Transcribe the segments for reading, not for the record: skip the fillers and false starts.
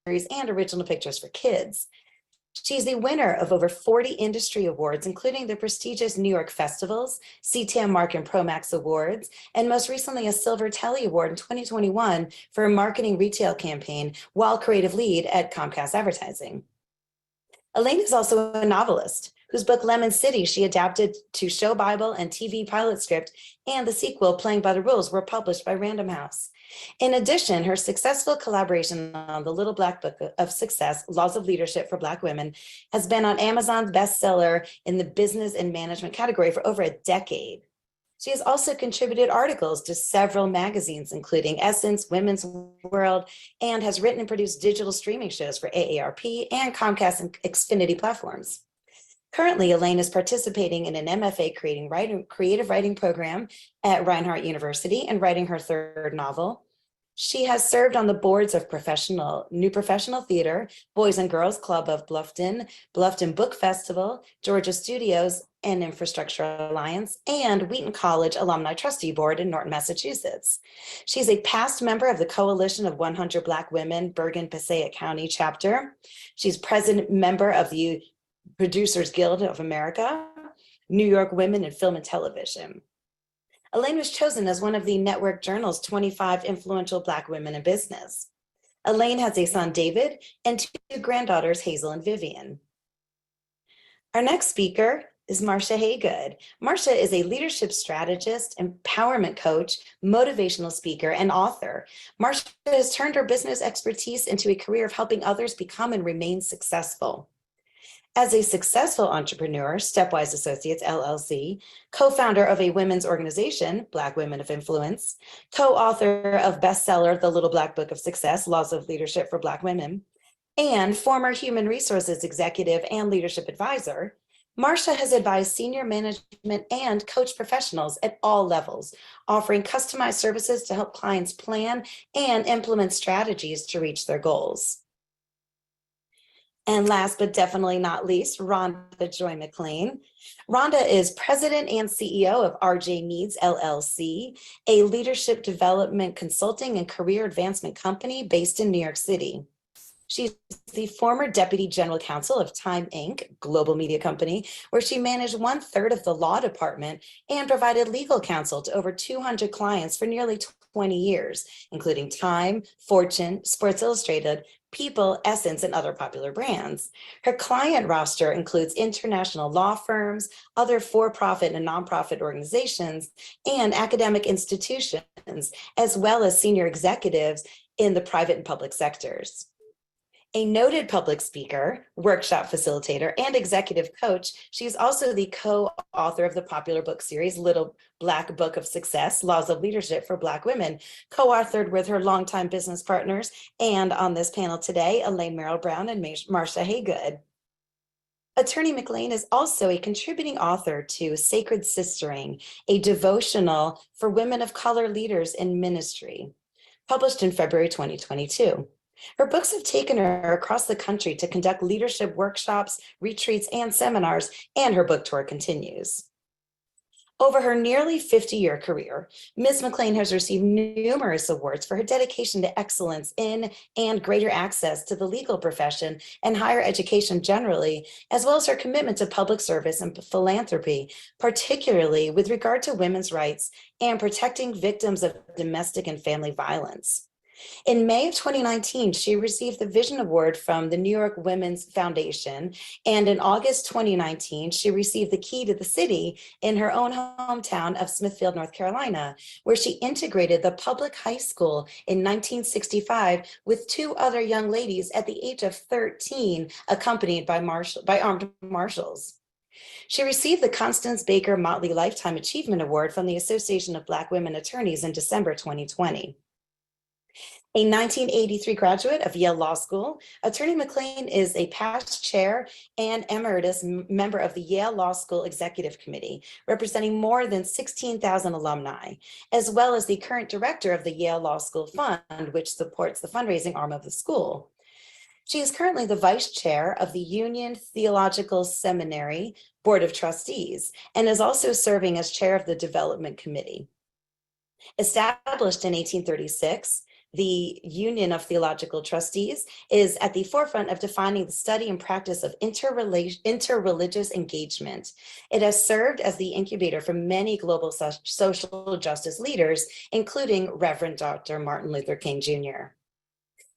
and original pictures for kids. She's the winner of over 40 industry awards, including the prestigious New York festivals, CTM Mark and Promax Awards, and most recently a Silver Telly Award in 2021 for a marketing retail campaign while creative lead at Comcast Advertising. Elaine is also a novelist whose book Lemon City she adapted to show Bible and TV pilot script, and the sequel Playing by the Rules were published by Random House. In addition, her successful collaboration on the Little Black Book of Success, Laws of Leadership for Black Women, has been on Amazon's bestseller in the business and management category for over a decade. She has also contributed articles to several magazines, including Essence, Women's World, and has written and produced digital streaming shows for AARP and Comcast and Xfinity platforms. Currently, Elaine is participating in an MFA creative writing program at Reinhardt University and writing her third novel. She has served on the boards of New Professional Theater, Boys and Girls Club of Bluffton, Bluffton Book Festival, Georgia Studios and Infrastructure Alliance, and Wheaton College Alumni Trustee Board in Norton, Massachusetts. She's a past member of the Coalition of 100 Black Women, Bergen-Passaic County chapter. She's president member of the Producers Guild of America, New York Women in Film and Television. Elaine was chosen as one of the Network Journal's 25 influential Black women in business. Elaine has a son, David, and two granddaughters, Hazel and Vivian. Our next speaker is Marcia Haygood. Marcia is a leadership strategist, empowerment coach, motivational speaker, and author. Marcia has turned her business expertise into a career of helping others become and remain successful. As a successful entrepreneur, Stepwise Associates, LLC, co-founder of a women's organization, Black Women of Influence, co-author of bestseller, The Little Black Book of Success, Laws of Leadership for Black Women, and former human resources executive and leadership advisor, Marsha has advised senior management and coach professionals at all levels, offering customized services to help clients plan and implement strategies to reach their goals. And last but definitely not least, Rhonda Joy McLean. Rhonda is president and CEO of RJ Needs LLC, a leadership development consulting and career advancement company based in New York City. She's the former deputy general counsel of Time Inc., global media company, where she managed 1/3 of the law department and provided legal counsel to over 200 clients for nearly 20 years, including Time, Fortune, Sports Illustrated, People, Essence, and other popular brands. Her client roster includes international law firms, other for-profit and nonprofit organizations, and academic institutions, as well as senior executives in the private and public sectors. A noted public speaker, workshop facilitator, and executive coach, she's also the co-author of the popular book series, Little Black Book of Success, Laws of Leadership for Black Women, co-authored with her longtime business partners, and on this panel today, Elaine Brown and Marcia Haygood. Attorney McLean is also a contributing author to Sacred Sistering, a devotional for women of color leaders in ministry, published in February 2022. Her books have taken her across the country to conduct leadership workshops, retreats, and seminars, and her book tour continues. Over her nearly 50-year career, Ms. McLean has received numerous awards for her dedication to excellence in and greater access to the legal profession and higher education generally, as well as her commitment to public service and philanthropy, particularly with regard to women's rights and protecting victims of domestic and family violence. In May of 2019, she received the Vision Award from the New York Women's Foundation, and in August 2019, she received the Key to the City in her own hometown of Smithfield, North Carolina, where she integrated the public high school in 1965 with two other young ladies at the age of 13, accompanied by armed marshals. She received the Constance Baker Motley Lifetime Achievement Award from the Association of Black Women Attorneys in December 2020. A 1983 graduate of Yale Law School, Attorney McLean is a past chair and emeritus member of the Yale Law School Executive Committee, representing more than 16,000 alumni, as well as the current director of the Yale Law School Fund, which supports the fundraising arm of the school. She is currently the vice chair of the Union Theological Seminary Board of Trustees and is also serving as chair of the Development Committee. Established in 1836, the Union of Theological Trustees, is at the forefront of defining the study and practice of interreligious engagement. It has served as the incubator for many global social justice leaders, including Reverend Dr. Martin Luther King Jr.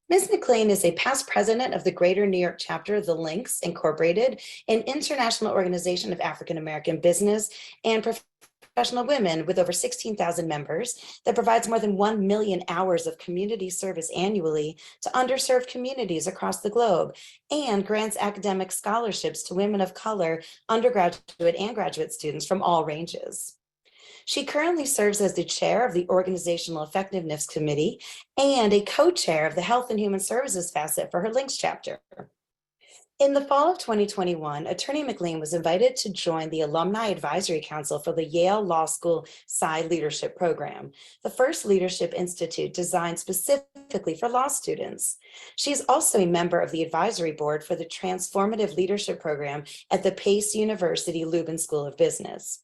Ms. McLean is a past president of the Greater New York chapter of the Links Incorporated, an international organization of African American business and professional women with over 16,000 members that provides more than 1 million hours of community service annually to underserved communities across the globe and grants academic scholarships to women of color, undergraduate and graduate students from all ranges. She currently serves as the chair of the Organizational Effectiveness Committee and a co-chair of the Health and Human Services facet for her Links chapter. In the fall of 2021, Attorney McLean was invited to join the Alumni Advisory Council for the Yale Law School Psi Leadership Program, the first leadership institute designed specifically for law students. She is also a member of the advisory board for the Transformative Leadership Program at the Pace University Lubin School of Business.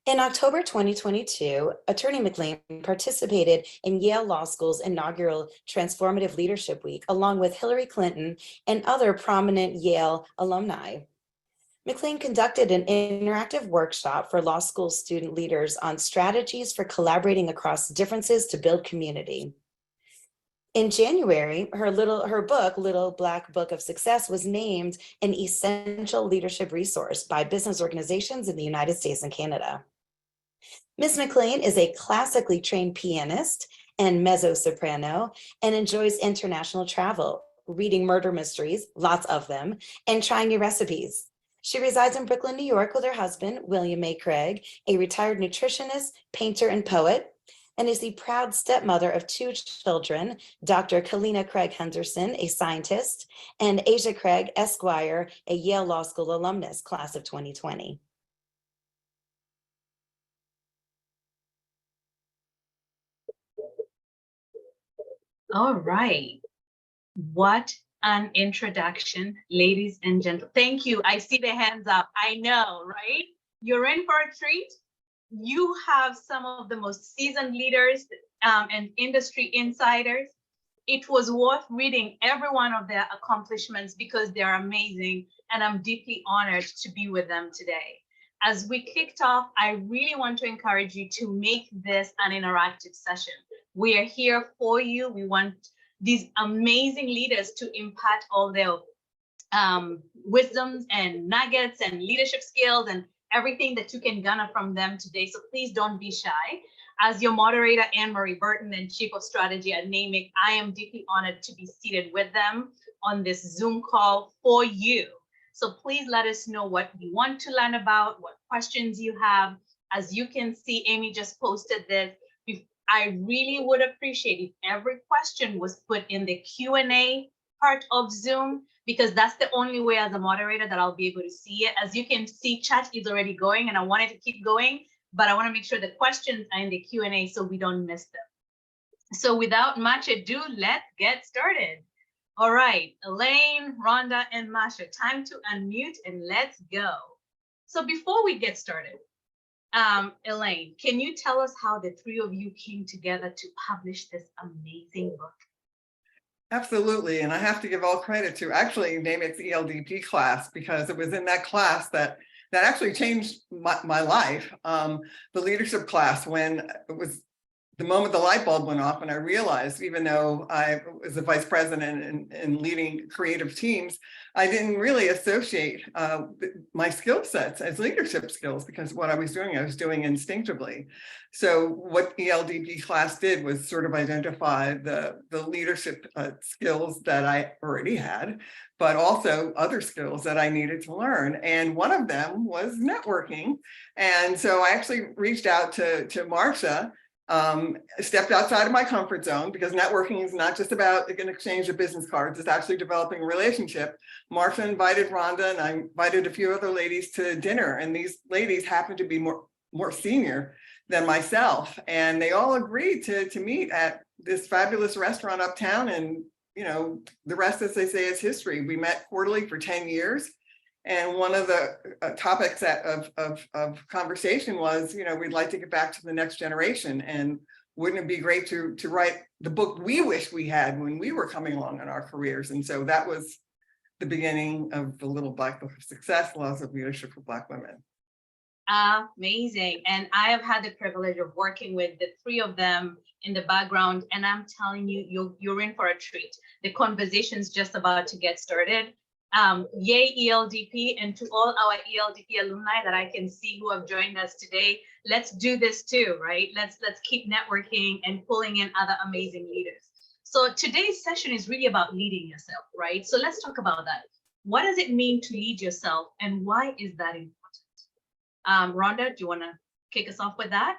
In October 2022, Attorney McLean participated in Yale Law School's inaugural Transformative Leadership Week, along with Hillary Clinton and other prominent Yale alumni. McLean conducted an interactive workshop for law school student leaders on strategies for collaborating across differences to build community. In January, her book, Little Black Book of Success, was named an essential leadership resource by business organizations in the United States and Canada. Ms. McLean is a classically trained pianist and mezzo-soprano and enjoys international travel, reading murder mysteries, lots of them, and trying new recipes. She resides in Brooklyn, New York with her husband, William May Craig, a retired nutritionist, painter, and poet, and is the proud stepmother of 2 children, Dr. Kalina Craig Henderson, a scientist, and Asia Craig, Esquire, a Yale Law School alumnus, class of 2020. All right. What an introduction, ladies and gentlemen. Thank you. I see the hands up. I know, right? You're in for a treat. You have some of the most seasoned leaders and industry insiders. It was worth reading every one of their accomplishments because they're amazing, and I'm deeply honored to be with them today. As we kicked off, I really want to encourage you to make this an interactive session. We are here for you. We want these amazing leaders to impart all their wisdoms and nuggets and leadership skills and everything that you can garner from them today. So please don't be shy. As your moderator, Anne-Marie Burton, and Chief of Strategy at NAMIC, I am deeply honored to be seated with them on this Zoom call for you. So please let us know what you want to learn about, what questions you have. As you can see, Amy just posted this. I really would appreciate if every question was put in the Q&A part of Zoom, because that's the only way as a moderator that I'll be able to see it. As you can see, chat is already going, and I wanted to keep going, but I want to make sure the questions are in the Q&A so we don't miss them. So without much ado, let's get started. All right, Elaine, Rhonda, and Marsha, time to unmute and let's go. So before we get started, Elaine, can you tell us how the 3 of you came together to publish this amazing book? Absolutely, and I have to give all credit to actually NAMIC's ELDP class, because it was in that class that actually changed my life. The leadership class, when it was the moment the light bulb went off and I realized, even though I was a vice president and leading creative teams, I didn't really associate my skill sets as leadership skills, because what I was doing instinctively. So what ELDP class did was sort of identify the leadership skills that I already had, but also other skills that I needed to learn. And one of them was networking. And so I actually reached out to Marsha, stepped outside of my comfort zone, because networking is not just about an exchange of business cards, it's actually developing a relationship. Marsha invited Rhonda, and I invited a few other ladies to dinner, and these ladies happened to be more senior than myself, and they all agreed to meet at this fabulous restaurant uptown. And you know, the rest, as they say, is history. We met quarterly for 10 years. And one of the topics of conversation was, you know, we'd like to get back to the next generation. And wouldn't it be great to write the book we wish we had when we were coming along in our careers? And so that was the beginning of the Little Black Book of Success, Laws of Leadership for Black Women. Amazing. And I have had the privilege of working with the three of them in the background, and I'm telling you, you're in for a treat. The conversation's just about to get started. Yay, ELDP, and to all our ELDP alumni that I can see who have joined us today, let's do this too, right? Let's keep networking and pulling in other amazing leaders. So today's session is really about leading yourself, right? So let's talk about that. What does it mean to lead yourself, and why is that important? Rhonda, do you want to kick us off with that?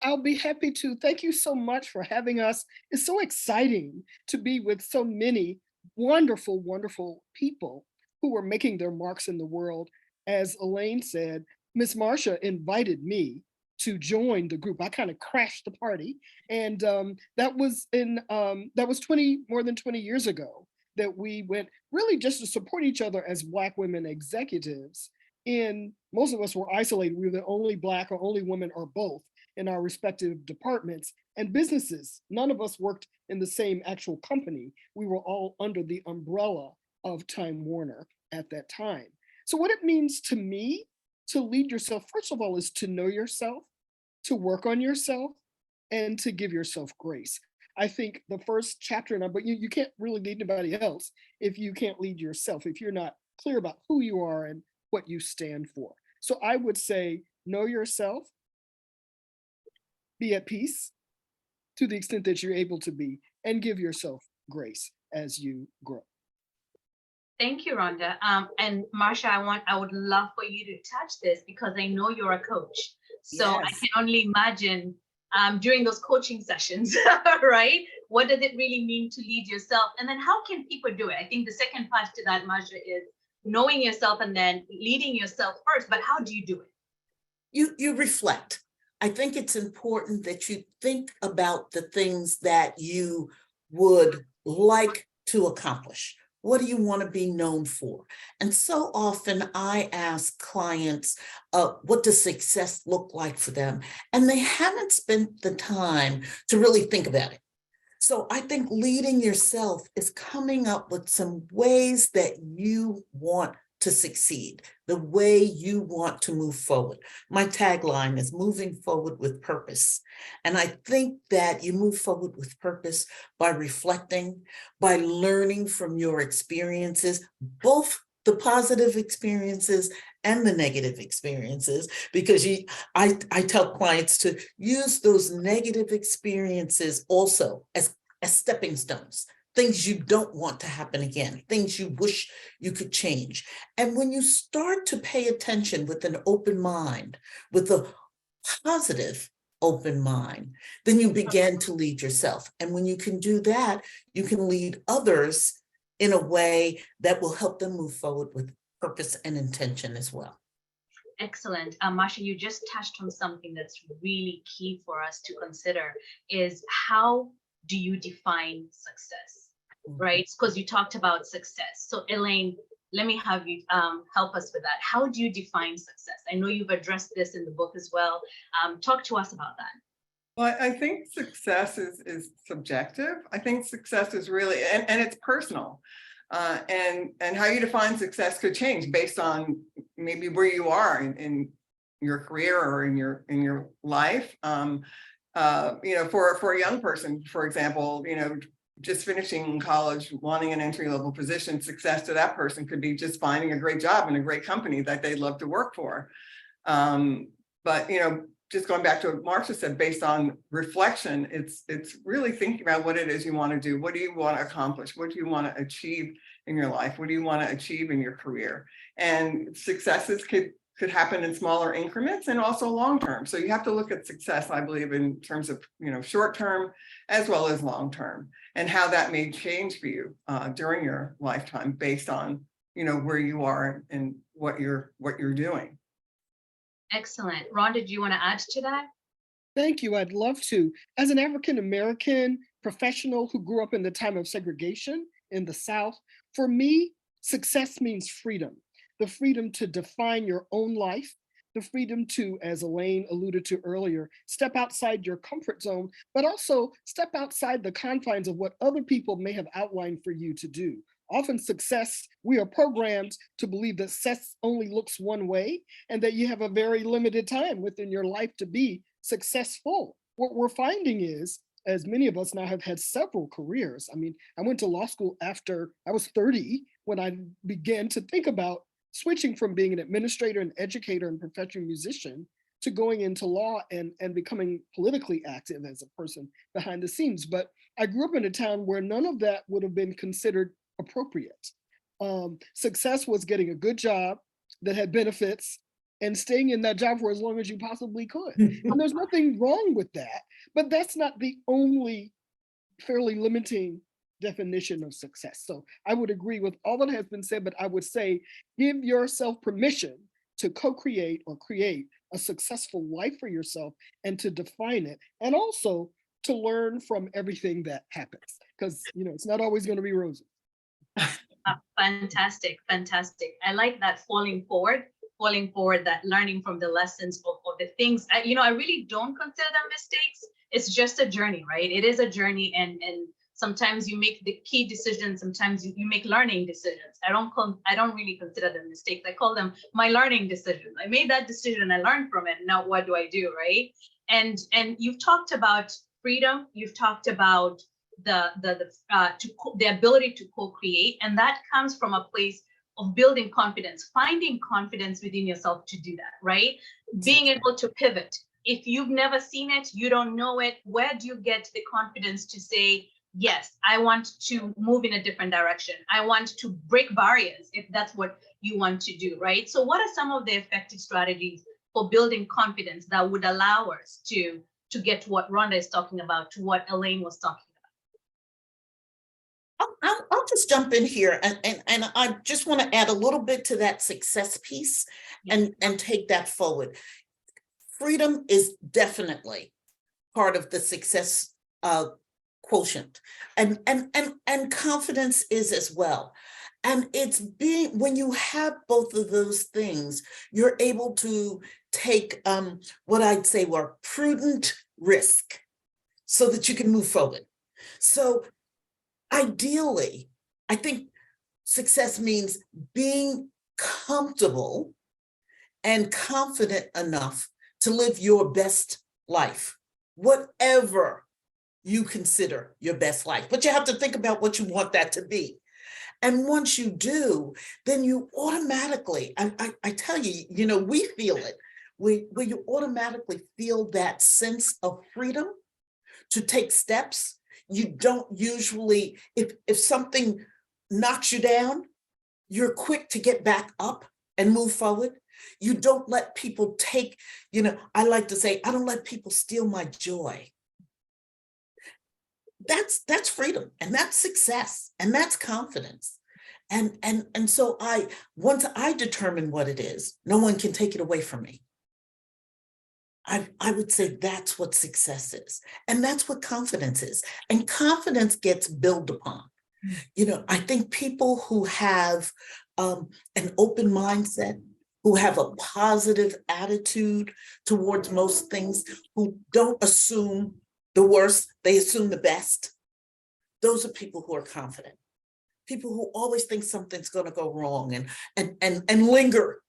I'll be happy to. Thank you so much for having us. It's so exciting to be with so many wonderful, wonderful people who are making their marks in the world. As Elaine said, Miss Marsha invited me to join the group. I kind of crashed the party, and that was more than 20 years ago that we went really just to support each other as Black women executives. And most of us were isolated. We were the only Black or only women or both in our respective departments and businesses. None of us worked in the same actual company. We were all under the umbrella of Time Warner at that time. So what it means to me to lead yourself, first of all, is to know yourself, to work on yourself, and to give yourself grace. I think the first chapter, but you can't really lead anybody else if you can't lead yourself, if you're not clear about who you are and what you stand for. So I would say, know yourself, be at peace to the extent that you're able to be, and give yourself grace as you grow. Thank you, Rhonda. And Marsha, I would love for you to touch this because I know you're a coach. So yes. I can only imagine during those coaching sessions, right? What does it really mean to lead yourself? And then how can people do it? I think the second part to that, Marsha, is knowing yourself and then leading yourself first, but how do you do it? You reflect. I think it's important that you think about the things that you would like to accomplish. What do you want to be known for? And so often I ask clients, what does success look like for them? And they haven't spent the time to really think about it. So I think leading yourself is coming up with some ways that you want to succeed, the way you want to move forward. My tagline is moving forward with purpose. And I think that you move forward with purpose by reflecting, by learning from your experiences, both the positive experiences and the negative experiences, because I tell clients to use those negative experiences also as stepping stones. Things you don't want to happen again, things you wish you could change. And when you start to pay attention with an open mind, with a positive open mind, then you begin to lead yourself. And when you can do that, you can lead others in a way that will help them move forward with purpose and intention as well. Excellent. Marsha, you just touched on something that's really key for us to consider is how do you define success, right? Because you talked about success. So Elaine, let me have you help us with that. How do you define success? I know you've addressed this in the book as well. Talk to us about that. Well, I think success is subjective. I think success is really, and it's personal. And how you define success could change based on maybe where you are in your career or in your life. For a young person, for example, just finishing college, wanting an entry-level position, success to that person could be just finding a great job in a great company that they'd love to work for. But just going back to what Marsha said, based on reflection, it's really thinking about what it is you want to do. What do you want to accomplish? What do you want to achieve in your life? What do you want to achieve in your career? And successes could happen in smaller increments and also long-term. So you have to look at success, I believe, in terms of short-term as well as long-term, and how that may change for you during your lifetime based on where you are and what you're doing. Excellent. Rhonda, do you want to add to that? Thank you. I'd love to. As an African-American professional who grew up in the time of segregation in the South, for me, success means freedom. The freedom to define your own life, the freedom to, as Elaine alluded to earlier, step outside your comfort zone, but also step outside the confines of what other people may have outlined for you to do. Often success, we are programmed to believe that success only looks one way and that you have a very limited time within your life to be successful. What we're finding is, as many of us now have had several careers. I mean, I went to law school after I was 30 when I began to think about switching from being an administrator and educator and professional musician to going into law and becoming politically active as a person behind the scenes. But I grew up in a town where none of that would have been considered appropriate. Success was getting a good job that had benefits and staying in that job for as long as you possibly could. And there's nothing wrong with that, but that's not the only fairly limiting definition of success. So I would agree with all that has been said, but I would say, give yourself permission to co-create or create a successful life for yourself and to define it. And also to learn from everything that happens, because it's not always going to be rosy. Fantastic, fantastic. I like that falling forward, that learning from the lessons of the things. I really don't consider them mistakes. It's just a journey, right? It is a journey, and sometimes you make the key decisions. Sometimes you make learning decisions. I don't really consider them mistakes. I call them my learning decisions. I made that decision. I learned from it. Now what do I do, right? And you've talked about freedom. You've talked about the ability to co-create, and that comes from a place of building confidence, finding confidence within yourself to do that, right? Being able to pivot. If you've never seen it, you don't know it, where do you get the confidence to say, yes, I want to move in a different direction. I want to break barriers if that's what you want to do, right? So what are some of the effective strategies for building confidence that would allow us to get to what Rhonda is talking about, to what Elaine was talking about? I'll just jump in here, and I just want to add a little bit to that success piece and take that forward. Freedom is definitely part of the success quotient, and confidence is as well. And it's when you have both of those things, you're able to take what I'd say were prudent risk so that you can move forward. So ideally, I think success means being comfortable and confident enough to live your best life, whatever you consider your best life. But you have to think about what you want that to be. And once you do, then you automatically, I tell you, we feel it, where you automatically feel that sense of freedom to take steps. You don't usually, if something knocks you down, you're quick to get back up and move forward. You don't let people take, I like to say, I don't let people steal my joy. That's freedom, and that's success, and that's confidence. And so once I determine what it is, no one can take it away from me. I would say that's what success is. And that's what confidence is. And confidence gets built upon. I think people who have an open mindset, who have a positive attitude towards most things, who don't assume the worst, they assume the best. Those are people who are confident. People who always think something's going to go wrong and linger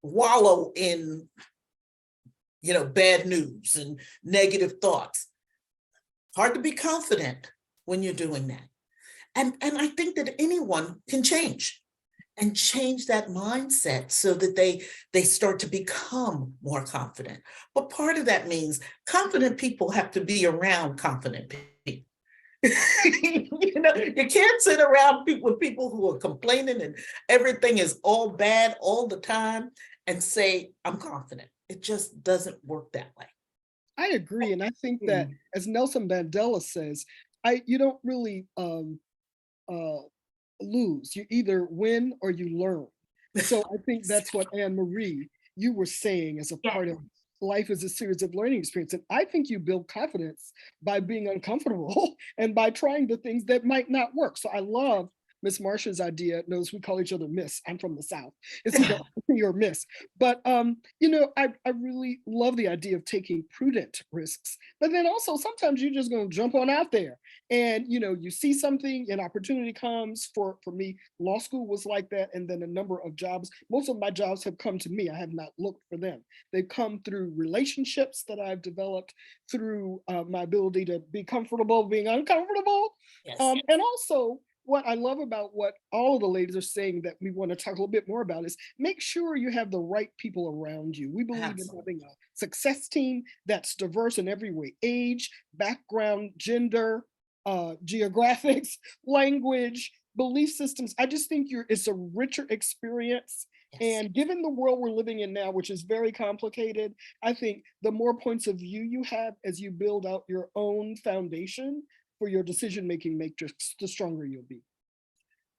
wallow in bad news and negative thoughts. Hard to be confident when you're doing that. And I think that anyone can change that mindset so that they start to become more confident. But part of that means confident people have to be around confident people. You can't sit around with people who are complaining and everything is all bad all the time and say, I'm confident. It just doesn't work that way. I agree. And I think that, as Nelson Mandela says, you don't really lose. You either win or you learn. So I think that's what Anne-Marie, you were saying as a part of life is a series of learning experiences. And I think you build confidence by being uncomfortable and by trying the things that might not work. So I love Miss Marcia's idea. Knows we call each other Miss. I'm from the South. It's either or Miss. But you know, I really love the idea of taking prudent risks. But then also sometimes you're just going to jump on out there, and you know, you see something, an opportunity comes. For me, law school was like that, and then a number of jobs. Most of my jobs have come to me. I have not looked for them. They've come through relationships that I've developed, through my ability to be comfortable being uncomfortable. Yes. And also, what I love about what all of the ladies are saying that we want to talk a little bit more about is make sure you have the right people around you. We believe Absolutely. in having a success team that's diverse in every way: age, background, gender, geographics, language, belief systems. I just think it's a richer experience. Yes. And given the world we're living in now, which is very complicated, I think the more points of view you have as you build out your own foundation for your decision-making matrix, the stronger you'll be.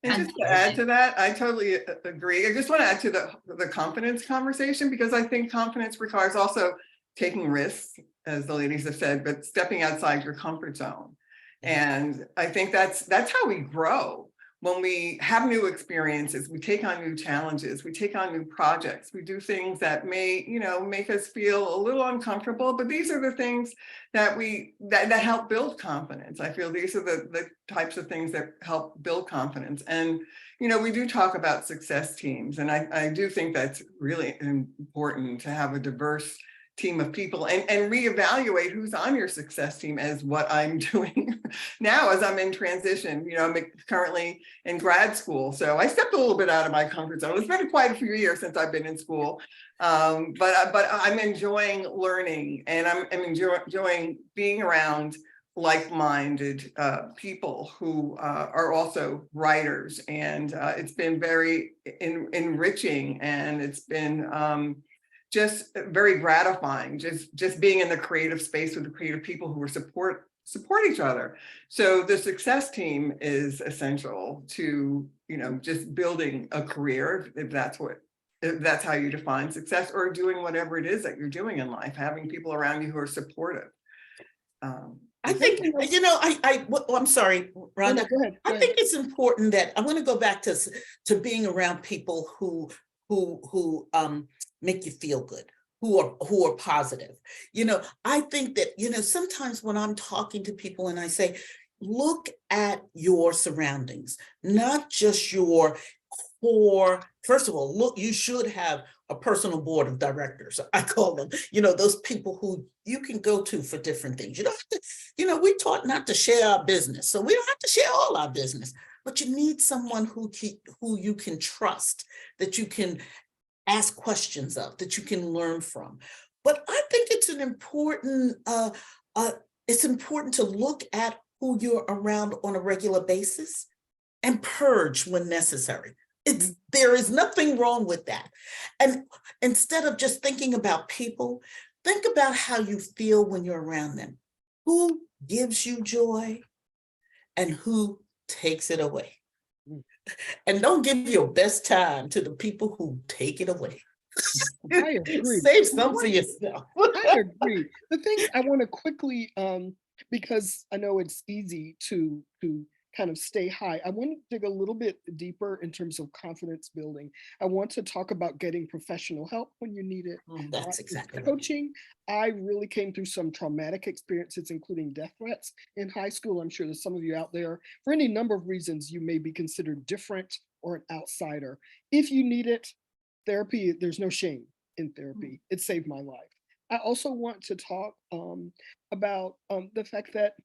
And just to add to that, I totally agree. I just want to add to the confidence conversation, because I think confidence requires also taking risks, as the ladies have said, but stepping outside your comfort zone. And I think that's how we grow. When we have new experiences, we take on new challenges, we take on new projects, we do things that may, you know, make us feel a little uncomfortable, but these are the things that that help build confidence. I feel these are the types of things that help build confidence. And, you know, we do talk about success teams, and I do think that's really important to have a diverse team of people and reevaluate who's on your success team, as what I'm doing now as I'm in transition. You know, I'm currently in grad school, so I stepped a little bit out of my comfort zone. It's been quite a few years since I've been in school, but I'm enjoying learning, and I'm enjoying being around like-minded people who are also writers, and it's been very enriching, and it's been just very gratifying, just being in the creative space with the creative people who support each other. So the success team is essential to, you know, just building a career, if that's how you define success, or doing whatever it is that you're doing in life, having people around you who are supportive. I think, you know, I'm sorry, Rhonda. No, go ahead. I think it's important that I want to go back to being around people who make you feel good, who are positive. You know, I think that, you know, sometimes when I'm talking to people and I say, look at your surroundings, not just your core. First of all, look, you should have a personal board of directors. I call them, you know, those people who you can go to for different things. You don't have to, you know, we're taught not to share our business, so we don't have to share all our business, but you need someone who you can trust, that you can ask questions of, that you can learn from. But I think it's important to look at who you're around on a regular basis and purge when necessary. There is nothing wrong with that. And instead of just thinking about people, think about how you feel when you're around them. Who gives you joy and who takes it away? And don't give your best time to the people who take it away. I agree. Save some for yourself. I agree. The thing I want to quickly, because I know it's easy to kind of stay high, I want to dig a little bit deeper in terms of confidence building. I want to talk about getting professional help when you need it. That's exactly right. Coaching. I really came through some traumatic experiences, including death threats in high school. I'm sure there's some of you out there, for any number of reasons, you may be considered different or an outsider. If you need it, therapy, there's no shame in therapy. It saved my life. I also want to talk about the fact that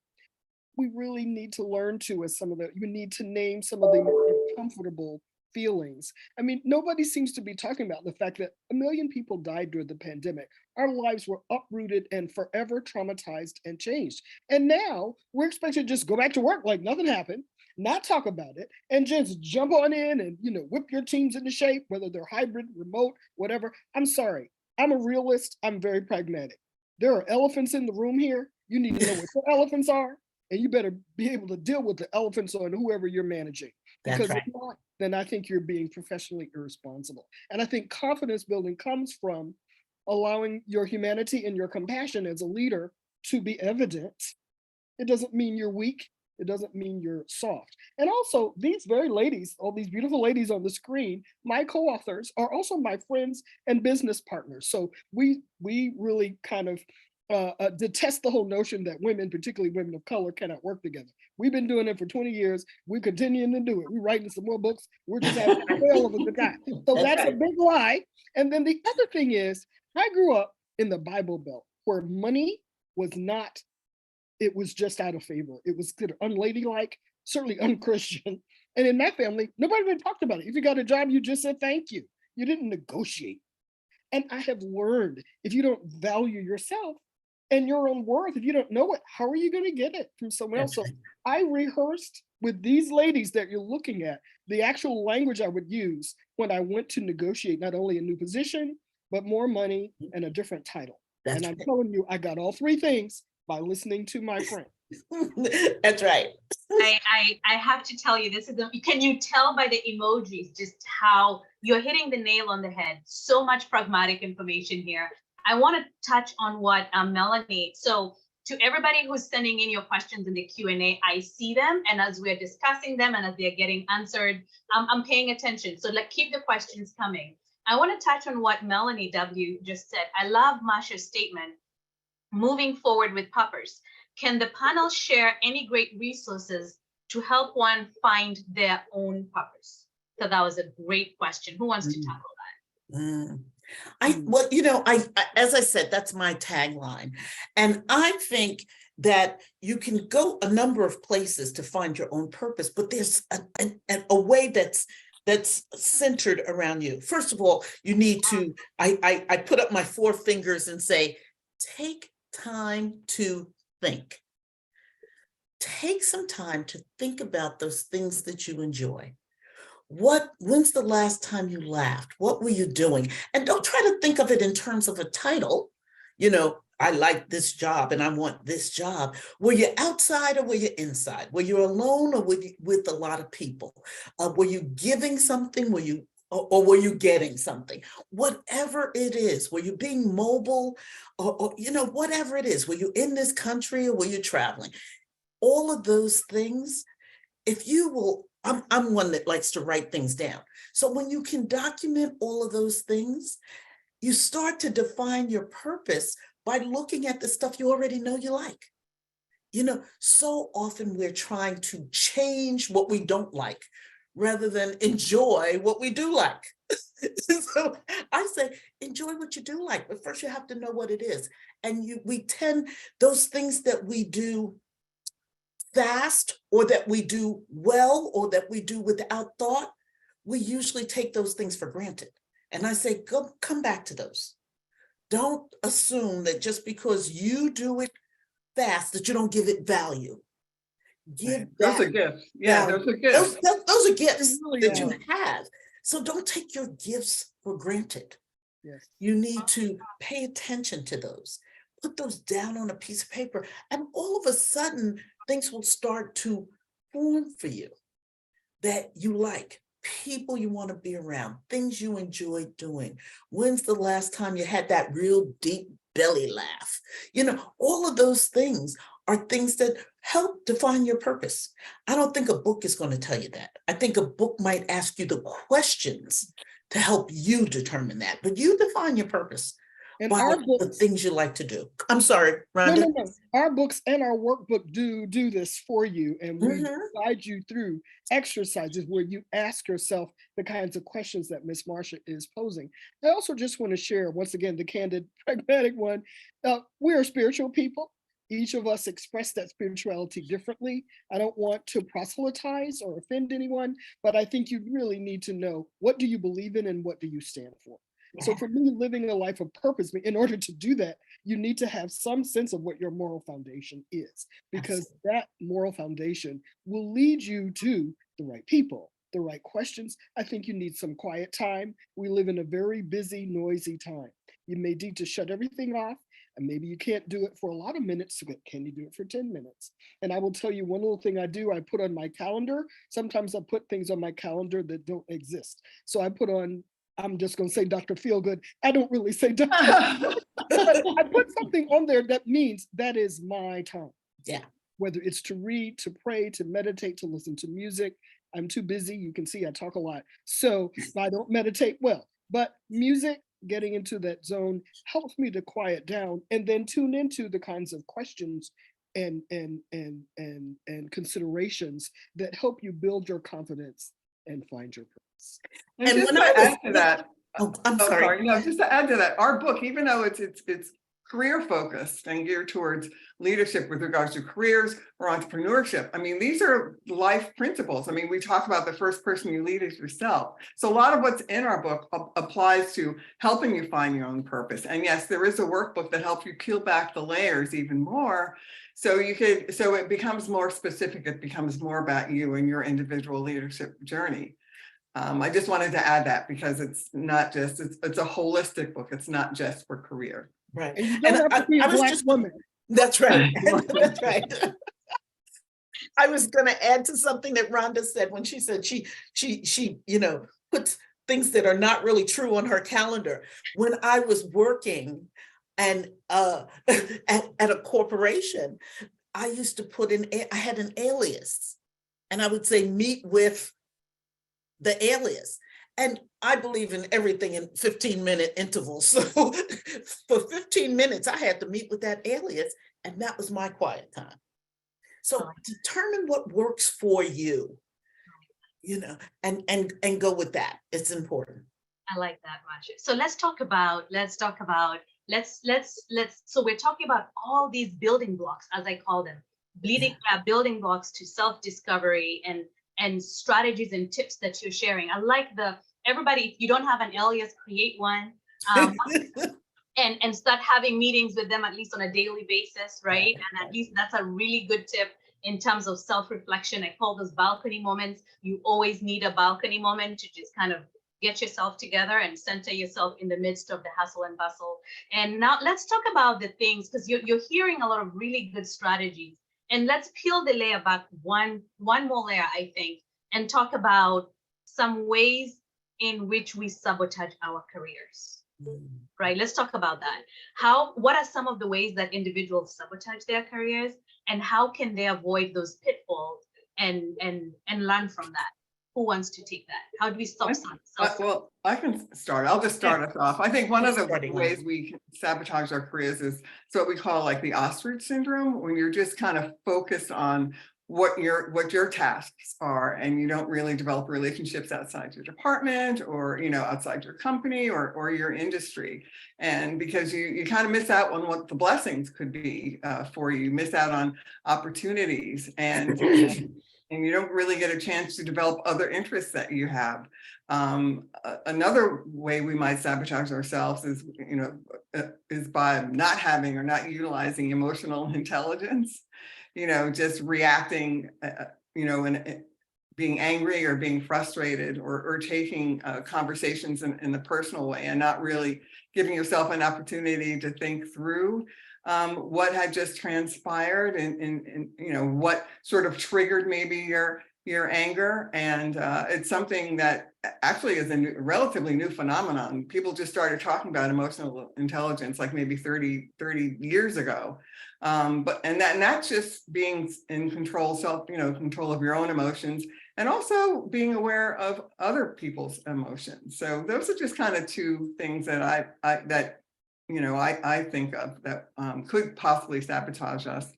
we really need to learn to, you need to name some of the more uncomfortable feelings. I mean, nobody seems to be talking about the fact that 1 million people died during the pandemic. Our lives were uprooted and forever traumatized and changed. And now we're expected to just go back to work like nothing happened, not talk about it, and just jump on in and, you know, whip your teams into shape, whether they're hybrid, remote, whatever. I'm sorry. I'm a realist. I'm very pragmatic. There are elephants in the room here. You need to know what the elephants are, and you better be able to deal with the elephants on whoever you're managing. Because if not, then I think you're being professionally irresponsible. And I think confidence building comes from allowing your humanity and your compassion as a leader to be evident. It doesn't mean you're weak. It doesn't mean you're soft. And also these very ladies, all these beautiful ladies on the screen, my co-authors are also my friends and business partners. So we really kind of detest the whole notion that women, particularly women of color, cannot work together. We've been doing it for 20 years. We're continuing to do it. We're writing some more books. We're just having a hell of a good time. So that's a big lie. And then the other thing is, I grew up in the Bible Belt where money was not, it was just out of favor. It was considered unladylike, certainly unchristian. And in that family, nobody even talked about it. If you got a job, you just said thank you. You didn't negotiate. And I have learned, if you don't value yourself and your own worth, if you don't know it, how are you going to get it from someone else? So I rehearsed with these ladies that you're looking at, the actual language I would use when I went to negotiate not only a new position, but more money and a different title. And I'm telling you, I got all three things by listening to my friend. That's right. I have to tell you, can you tell by the emojis just how you're hitting the nail on the head? So much pragmatic information here. I want to touch on what Melanie, so to everybody who's sending in your questions in the Q&A, I see them, and as we're discussing them and as they're getting answered, I'm paying attention. So keep the questions coming. I want to touch on what Melanie W. just said. I love Marsha's statement, moving forward with puppers. Can the panel share any great resources to help one find their own puppers? So that was a great question. Who wants to tackle that? As I said, that's my tagline. And I think that you can go a number of places to find your own purpose, but there's a way that's centered around you. First of all, you need to, I put up my 4 fingers and say, take time to think. Take some time to think about those things that you enjoy. When's the last time you laughed? What were you doing? And don't try to think of it in terms of a title. I like this job and I want this job. Were you outside or were you inside? Were you alone or were you with a lot of people? Were you giving something? Or were you getting something? Whatever it is, were you being mobile or whatever it is, were you in this country or were you traveling? All of those things, if you will, I'm one that likes to write things down. So when you can document all of those things, you start to define your purpose by looking at the stuff you already know you like. So often we're trying to change what we don't like rather than enjoy what we do like. So I say, enjoy what you do like, but first you have to know what it is. And those things that we do fast or that we do well or that we do without thought, we usually take those things for granted. And I say, come back to those. Don't assume that just because you do it fast that you don't give it value. Those are gifts. Yeah, those are gifts. Those are gifts really that you have. So don't take your gifts for granted. Yes. You need to pay attention to those. Put those down on a piece of paper, and all of a sudden, things will start to form for you that you like, people you want to be around, things you enjoy doing. When's the last time you had that real deep belly laugh? All of those things are things that help define your purpose. I don't think a book is going to tell you that. I think a book might ask you the questions to help you determine that, but you define your purpose. And the things you like to do. I'm sorry, Rhonda. No. Our books and our workbook do this for you, and we guide you through exercises where you ask yourself the kinds of questions that Miss Marsha is posing. I also just want to share, once again, the candid, pragmatic one. We are spiritual people. Each of us express that spirituality differently. I don't want to proselytize or offend anyone, but I think you really need to know, what do you believe in and what do you stand for? So for me, living a life of purpose, in order to do that, you need to have some sense of what your moral foundation is, because that moral foundation will lead you to the right people, the right questions. I think you need some quiet time. We live in a very busy, noisy time. You may need to shut everything off, and maybe you can't do it for a lot of minutes. Can you do it for 10 minutes? And I will tell you one little thing I do, I put on my calendar. Sometimes I put things on my calendar that don't exist. So I put on, I'm just going to say Dr. Feelgood. I don't really say Dr. But I put something on there that means that is my time. Yeah. whether it's to read, to pray, to meditate, to listen to music. I'm too busy. You can see I talk a lot. So I don't meditate well, but music, getting into that zone helps me to quiet down and then tune into the kinds of questions and considerations that help you build your confidence and find your purpose. And And just when to I was- add to that, Oh, I'm sorry. No, just to add to that, our book, even though it's career focused and geared towards leadership with regards to careers or entrepreneurship. I mean, these are life principles. I mean, we talk about the first person you lead is yourself. So a lot of what's in our book applies to helping you find your own purpose. And yes, there is a workbook that helps you peel back the layers even more. So it becomes more specific. It becomes more about you and your individual leadership journey. I just wanted to add that because it's not just, it's a holistic book. It's not just for career. Right. And you don't have to be a Black woman. That's right. That's right. I was going to add to something that Rhonda said when she said she puts things that are not really true on her calendar. When I was working and at a corporation, I used to put in, I had an alias, and I would say meet with the alias. And I believe in everything in 15-minute intervals. So for 15 minutes, I had to meet with that alias, and that was my quiet time. So determine what works for you, and go with that. It's important. I like that, Marsha. So so we're talking about all these building blocks, as I call them, building blocks to self-discovery and strategies and tips that you're sharing. I like everybody, if you don't have an alias, create one, and start having meetings with them at least on a daily basis, right? And at least that's a really good tip in terms of self-reflection. I call those balcony moments. You always need a balcony moment to just kind of get yourself together and center yourself in the midst of the hustle and bustle. And now let's talk about the things, because you're hearing a lot of really good strategies. And let's peel the layer back one more layer, I think, and talk about some ways in which we sabotage our careers, right? Let's talk about that. What are some of the ways that individuals sabotage their careers, and how can they avoid those pitfalls and learn from that? Who wants to take that? How do we stop? Well, I can start. I'll just start us off. I think one of the ways we can sabotage our careers is what we call like the ostrich syndrome, when you're just kind of focused on what your tasks are, and you don't really develop relationships outside your department or outside your company or your industry. And because you kind of miss out on what the blessings could be for you, miss out on opportunities, and you don't really get a chance to develop other interests that you have. Another way we might sabotage ourselves is by not having or not utilizing emotional intelligence. Just reacting, and being angry or being frustrated, or taking conversations in the personal way, and not really giving yourself an opportunity to think through what had just transpired, and what sort of triggered maybe your anger. And it's something that actually is a relatively new phenomenon. People just started talking about emotional intelligence like maybe 30 years ago. But that's just being in control, control of your own emotions, and also being aware of other people's emotions. So those are just kind of two things that I think of that could possibly sabotage us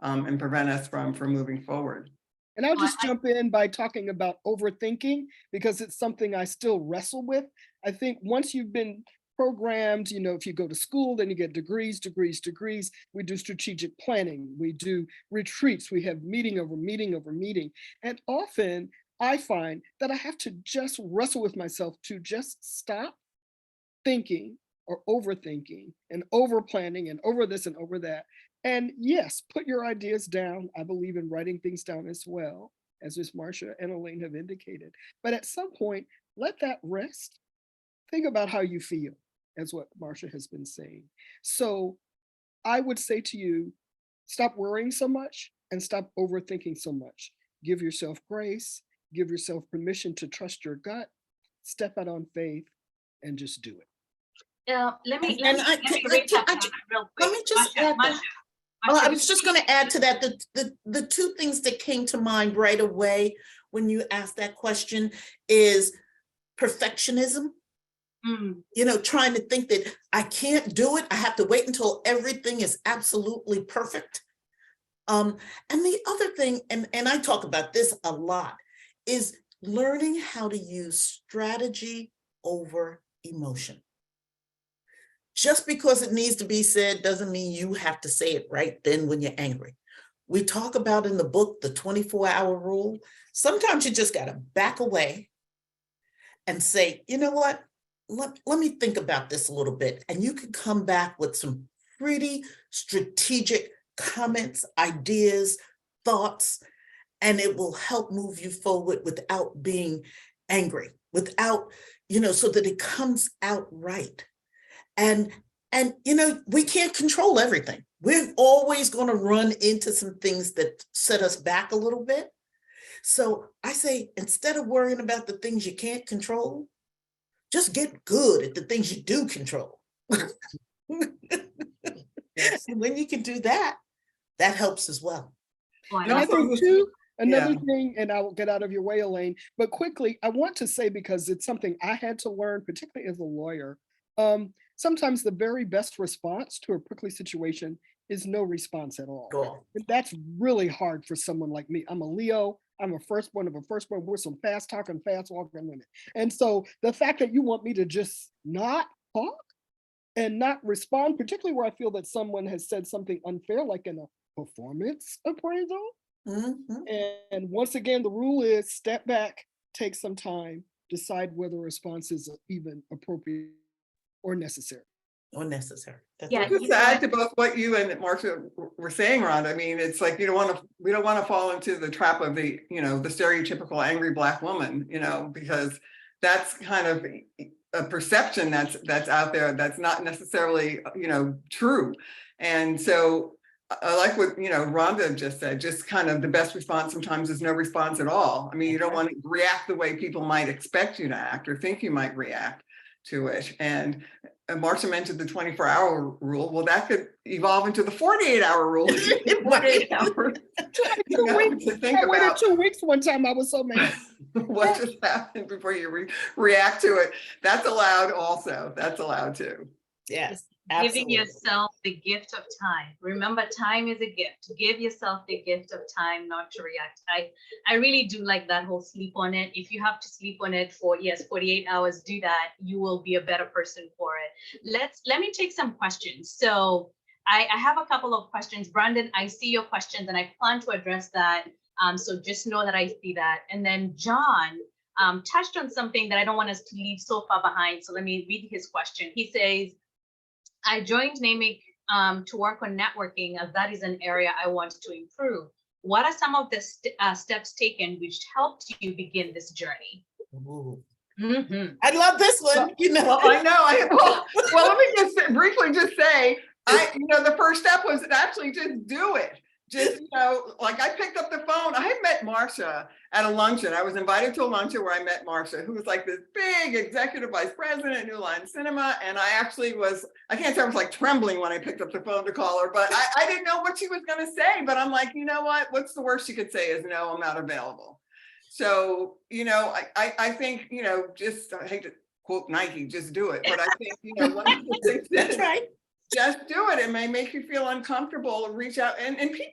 and prevent us from moving forward. And I'll just jump in by talking about overthinking, because it's something I still wrestle with. I think once you've been programmed, if you go to school, then you get degrees. We do strategic planning. We do retreats. We have meeting over meeting over meeting. And often I find that I have to just wrestle with myself to just stop thinking or overthinking and over planning and over this and over that. And yes, put your ideas down. I believe in writing things down as well, as Ms. Marcia and Elaine have indicated. But at some point, let that rest. Think about how you feel, as what Marcia has been saying. So I would say to you, stop worrying so much and stop overthinking so much. Give yourself grace, give yourself permission to trust your gut, step out on faith, and just do it. Let me just recap add that. I was just going to add to that, the two things that came to mind right away when you asked that question is perfectionism. You know, trying to think that I can't do it. I have to wait until everything is absolutely perfect. And the other thing, and I talk about this a lot, is learning how to use strategy over emotion. Just because it needs to be said doesn't mean you have to say it right then when you're angry. We talk about in the book, the 24-hour rule. Sometimes you just got to back away and say, you know what? Let me think about this a little bit. And you can come back with some pretty strategic comments, ideas, thoughts, and it will help move you forward without being angry, without, you know, so that it comes out right. And you know, we can't control everything. We're always going to run into some things that set us back a little bit. So I say, instead of worrying about the things you can't control, just get good at the things you do control. Yes. And when you can do that, that helps as well. And I think too, another thing, and I will get out of your way, Elaine, but quickly, I want to say, because it's something I had to learn, particularly as a lawyer, sometimes the very best response to a prickly situation is no response at all. Cool. And that's really hard for someone like me. I'm a Leo. I'm a firstborn of a firstborn. We're some fast talking, fast walking women. And so the fact that you want me to just not talk and not respond, particularly where I feel that someone has said something unfair, like in a performance appraisal. And once again, the rule is step back, take some time, decide whether a response is even appropriate or necessary. Yeah, Just to add to both what you and Marcia were saying, Rhonda, I mean, it's like we don't want to fall into the trap of the, you know, the stereotypical angry Black woman, you know, because that's kind of a perception that's out there that's not necessarily, you know, true. And so I like what, you know, Rhonda just said, just kind of the best response sometimes is no response at all. I mean, you don't want to react the way people might expect you to act or think you might react to it. And Marcia mentioned the 24-hour rule. Well, that could evolve into the 48-hour rule. 48 hours. You know, to think I waited about 2 weeks one time. I was so mad. what just happened before you react to it. That's allowed also. That's allowed too. Yes. Giving yourself the gift of time. Remember, time is a gift. Give yourself the gift of time not to react. I really do like that whole sleep on it. If you have to sleep on it for, 48 hours, do that. You will be a better person for it. Let me take some questions. So I have a couple of questions. Brandon, I see your questions and I plan to address that. So just know that I see that. And then John touched on something that I don't want us to leave so far behind. So let me read his question. He says, I joined NAMIC to work on networking, as that is an area I want to improve. What are some of the steps taken which helped you begin this journey? I love this one. You know, well, I know. Well, let me just briefly say, you know, the first step was actually just do it. Just, you know, like I picked up the phone. I had met Marsha at a luncheon. I was invited to a luncheon where I met Marsha, who was like this big executive vice president at New Line Cinema. And I actually I can't say I was like trembling when I picked up the phone to call her, but I didn't know what she was going to say. But I'm like, you know what? What's the worst she could say is, no, I'm not available. So, you know, I think, you know, just, I hate to quote Nike, just do it. But I think, you know, one of the things that's right. Just do it. It may make you feel uncomfortable. Reach out, and people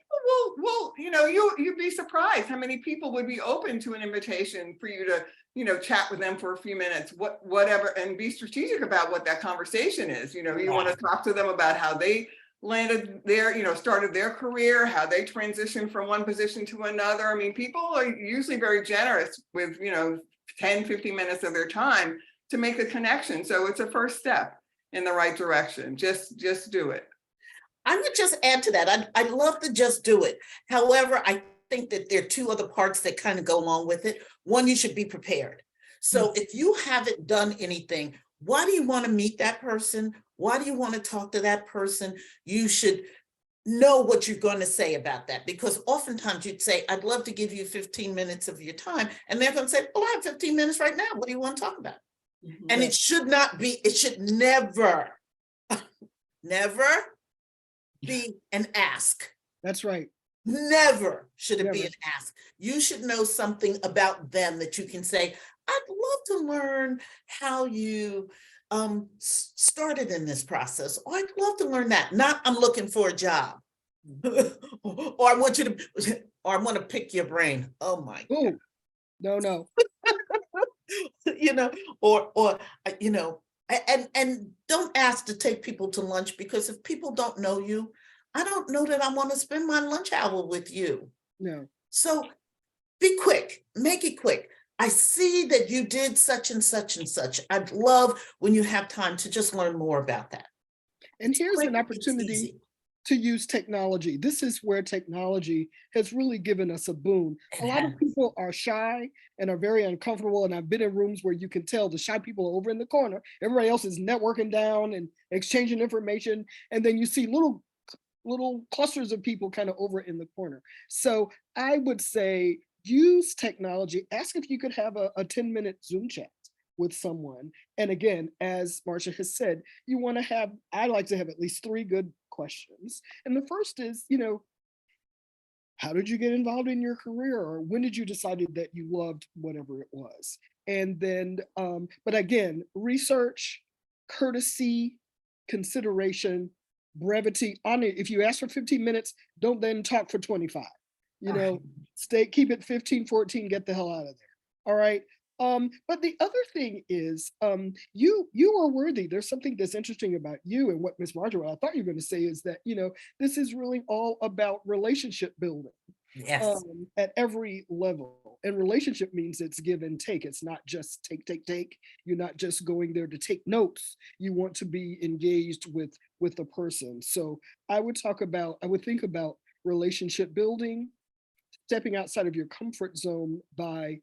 will, you know, you'd be surprised how many people would be open to an invitation for you to, you know, chat with them for a few minutes, whatever, and be strategic about what that conversation is. You know, you want to talk to them about how they landed there, you know, started their career, how they transitioned from one position to another. I mean, people are usually very generous with, you know, 10, 15 minutes of their time to make a connection. So it's a first step in the right direction. Just do it. I would just add to that. I'd love to just do it. However, I think that there are two other parts that kind of go along with it. One, you should be prepared. So if you haven't done anything, why do you want to meet that person? Why do you want to talk to that person? You should know what you're going to say about that, because oftentimes you'd say, I'd love to give you 15 minutes of your time. And they're going to say, oh, I have 15 minutes right now. What do you want to talk about? And it should not be, it should never be an ask. That's right. Never should it be Never. an ask. You should know something about them that you can say, I'd love to learn how you started in this process. Or I'd love to learn that. Not I'm looking for a job. Or I want you to, or I want to pick your brain. Oh my God. Oh, no. You know, you know, and don't ask to take people to lunch, because if people don't know you, I don't know that I want to spend my lunch hour with you. No. So be quick, make it quick. I see that you did such and such and such. I'd love when you have time to just learn more about that. And here's Quick, an it's opportunity easy. to use technology. This is where technology has really given us a boon. A lot of people are shy and are very uncomfortable. And I've been in rooms where you can tell the shy people are over in the corner. Everybody else is networking down and exchanging information. And then you see little clusters of people kind of over in the corner. So I would say use technology. Ask if you could have a 10-minute Zoom chat with someone. And again, as Marcia has said, you want to have, I like to have at least 3 good questions. And the first is, you know, how did you get involved in your career? Or when did you decide that you loved whatever it was? And then, but again, research, courtesy, consideration, brevity. On it, if you ask for 15 minutes, don't then talk for 25. You know, keep it 15, 14, get the hell out of there. All right. But the other thing is, you are worthy. There's something that's interesting about you and what Miss Marjorie, I thought you were going to say is that, you know, this is really all about relationship building. Yes. At every level. And relationship means it's give and take. It's not just take. You're not just going there to take notes. You want to be engaged with the person. So I would think about relationship building, stepping outside of your comfort zone by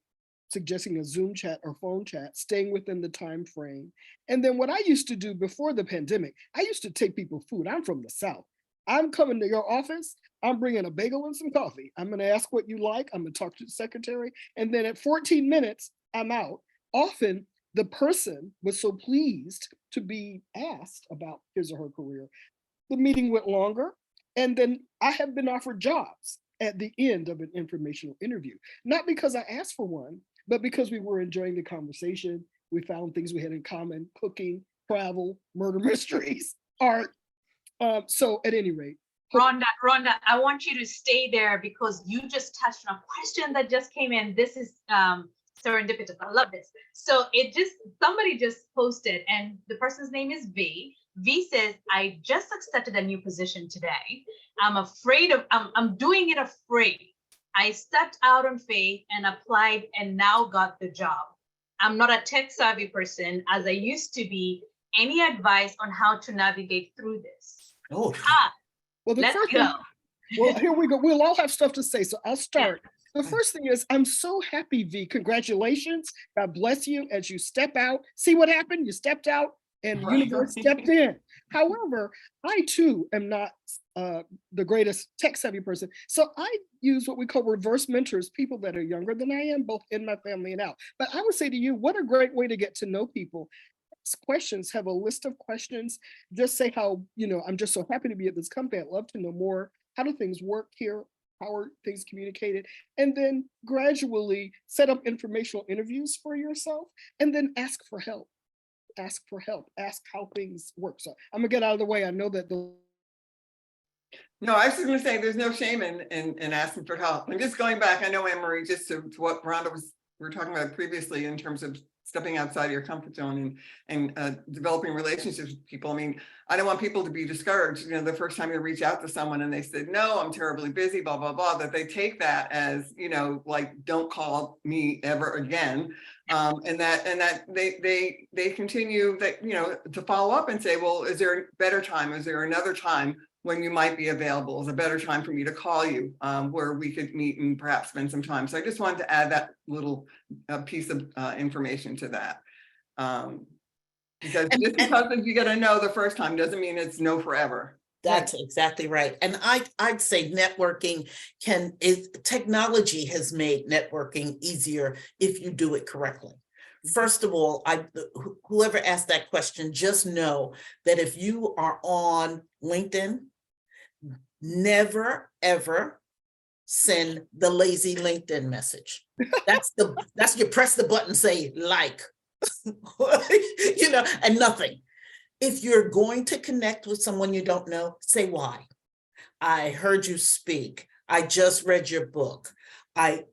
suggesting a Zoom chat or phone chat, staying within the time frame. And then what I used to do before the pandemic, I used to take people food. I'm from the South. I'm coming to your office. I'm bringing a bagel and some coffee. I'm going to ask what you like. I'm going to talk to the secretary. And then at 14 minutes, I'm out. Often the person was so pleased to be asked about his or her career. The meeting went longer. And then I have been offered jobs at the end of an informational interview, not because I asked for one, but because we were enjoying the conversation. We found things we had in common: cooking, travel, murder mysteries, art. So at any rate. Rhonda, I want you to stay there because you just touched on a question that just came in. This is serendipitous. I love this. So somebody just posted, and the person's name is V. V says, I just accepted a new position today. I'm doing it afraid. I stepped out on faith and applied and now got the job. I'm not a tech savvy person as I used to be. Any advice on how to navigate through this? Oh, well, let's go. Well, here we go. We'll all have stuff to say, so I'll start. Yeah. The first thing is, I'm so happy, V. Congratulations. God bless you as you step out. See what happened? You stepped out and the universe stepped in. However, I too am not the greatest tech savvy person. So I use what we call reverse mentors, people that are younger than I am, both in my family and out. But I would say to you, what a great way to get to know people. Ask questions, have a list of questions. Just say how, you know, I'm just so happy to be at this company. I'd love to know more. How do things work here? How are things communicated? And then gradually set up informational interviews for yourself and then ask for help. Ask for help. Ask how things work. So I'm gonna get out of the way. I know that No, I was just gonna say there's no shame in asking for help. And just going back, I know Anne-Marie, just to what Rhonda we were talking about previously in terms of stepping outside your comfort zone and developing relationships with people. I mean, I don't want people to be discouraged, you know, the first time you reach out to someone and they said, no, I'm terribly busy, blah, blah, blah, that they take that as, you know, like, don't call me ever again. And that they continue that, you know, to follow up and say, well, is there a better time? Is there another time when you might be available? Is a better time for me to call you where we could meet and perhaps spend some time? So I just wanted to add that little piece of information to that. Because just because you get a no the first time doesn't mean it's no forever. That's exactly right. And I'd say networking technology has made networking easier if you do it correctly. First of all, whoever asked that question, just know that if you are on LinkedIn, never, ever send the lazy LinkedIn message. That's you press the button, say like, and nothing. If you're going to connect with someone you don't know, say why. I heard you speak. I just read your book. I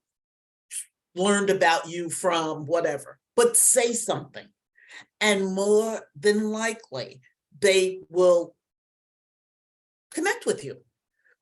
learned about you from whatever, but say something. And more than likely, they will connect with you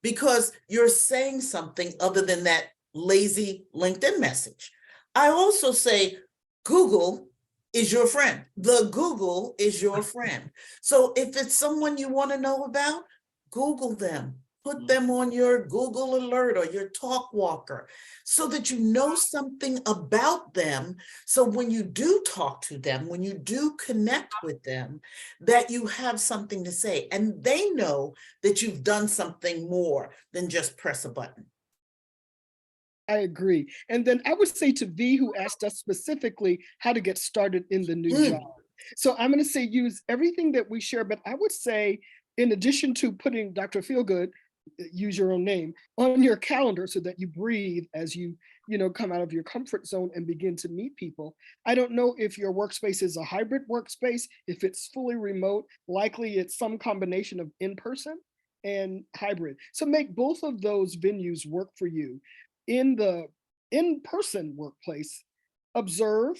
because you're saying something other than that lazy LinkedIn message. I also say Google is your friend. The Google is your friend. So if it's someone you want to know about, Google them. Put them on your Google alert or your talk walker so that you know something about them. So when you do talk to them, when you do connect with them, that you have something to say and they know that you've done something more than just press a button. I agree. And then I would say to V, who asked us specifically how to get started in the new job. So I'm going to say use everything that we share, but I would say, in addition to putting Dr. Feelgood, use your own name, on your calendar so that you breathe as you come out of your comfort zone and begin to meet people. I don't know if your workspace is a hybrid workspace, if it's fully remote, likely it's some combination of in-person and hybrid. So make both of those venues work for you. In the in-person workplace, observe,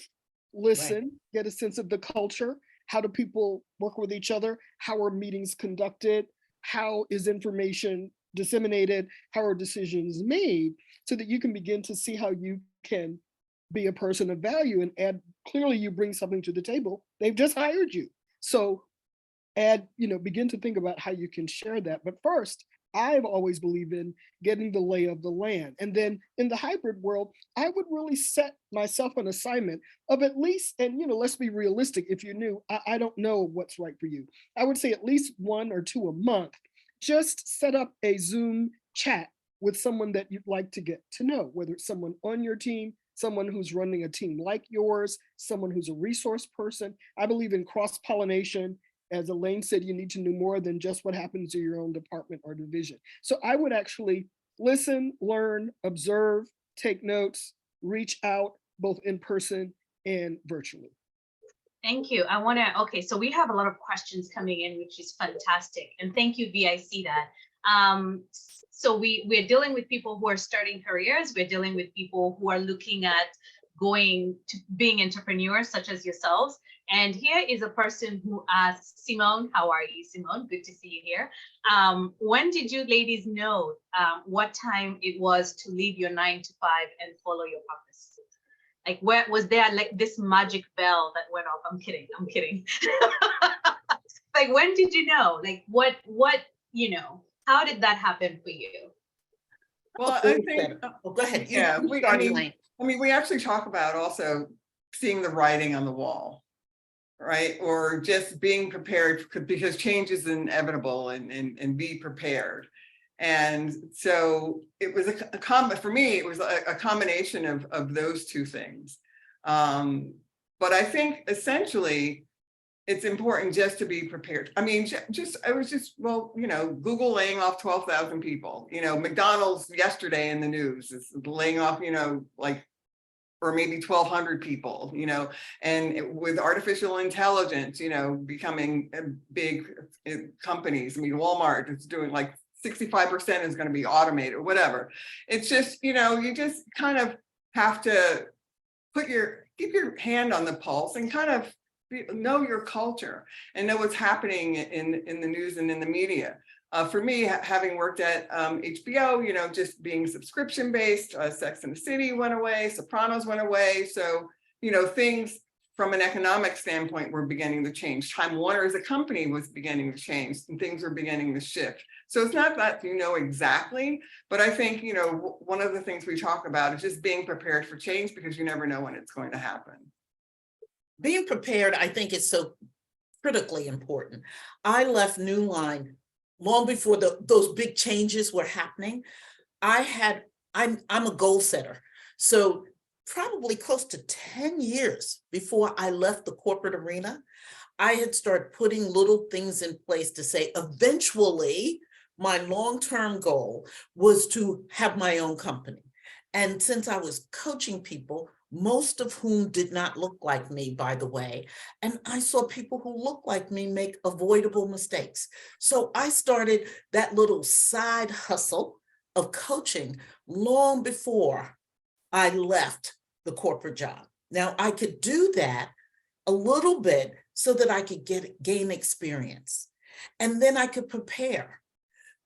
listen, get a sense of the culture. How do people work with each other? How are meetings conducted? How is information disseminated? How are decisions made? So that you can begin to see how you can be a person of value and add, clearly you bring something to the table. They've just hired you. So begin to think about how you can share that. But first, I've always believed in getting the lay of the land. And then in the hybrid world, I would really set myself an assignment of at least, and let's be realistic, if you're new, I don't know what's right for you. I would say at least 1 or 2 a month, just set up a Zoom chat with someone that you'd like to get to know, whether it's someone on your team, someone who's running a team like yours, someone who's a resource person. I believe in cross-pollination. As Elaine said, you need to know more than just what happens in your own department or division. So I would actually listen, learn, observe, take notes, reach out, both in person and virtually. Thank you. Okay, so we have a lot of questions coming in, which is fantastic. And thank you, V, I see that. So we're dealing with people who are starting careers. We're dealing with people who are looking at going to being entrepreneurs, such as yourselves. And here is a person who asks, Simone, how are you, Simone? Good to see you here. When did you ladies know what time it was to leave your 9 to 5 and follow your purpose? Like, where was there like this magic bell that went off? I'm kidding. Like, when did you know? Like, what, how did that happen for you? Well, I think, go ahead. Yeah, we actually talk about also seeing the writing on the wall, right? Or just being prepared because change is inevitable and be prepared. And so it was for me, it was a combination of those two things. But I think essentially it's important just to be prepared. I mean, Google laying off 12,000 people, McDonald's yesterday in the news is laying off, or maybe 1,200 people, and with artificial intelligence, becoming big companies. I mean, Walmart is doing like 65% is going to be automated or whatever. It's just, you just kind of have to keep your hand on the pulse and kind of know your culture and know what's happening in the news and in the media. For me, having worked at HBO, just being subscription based, Sex and the City went away, Sopranos went away. So, things from an economic standpoint were beginning to change. Time Warner as a company was beginning to change and things were beginning to shift. So it's not that exactly, but I think, one of the things we talk about is just being prepared for change because you never know when it's going to happen. Being prepared, I think, is so critically important. I left New Line long before those big changes were happening. I'm a goal setter. So probably close to 10 years before I left the corporate arena, I had started putting little things in place to say, eventually my long-term goal was to have my own company. And since I was coaching people, most of whom did not look like me, by the way, and I saw people who look like me make avoidable mistakes. So I started that little side hustle of coaching long before I left the corporate job. Now I could do that a little bit so that I could gain experience. And then I could prepare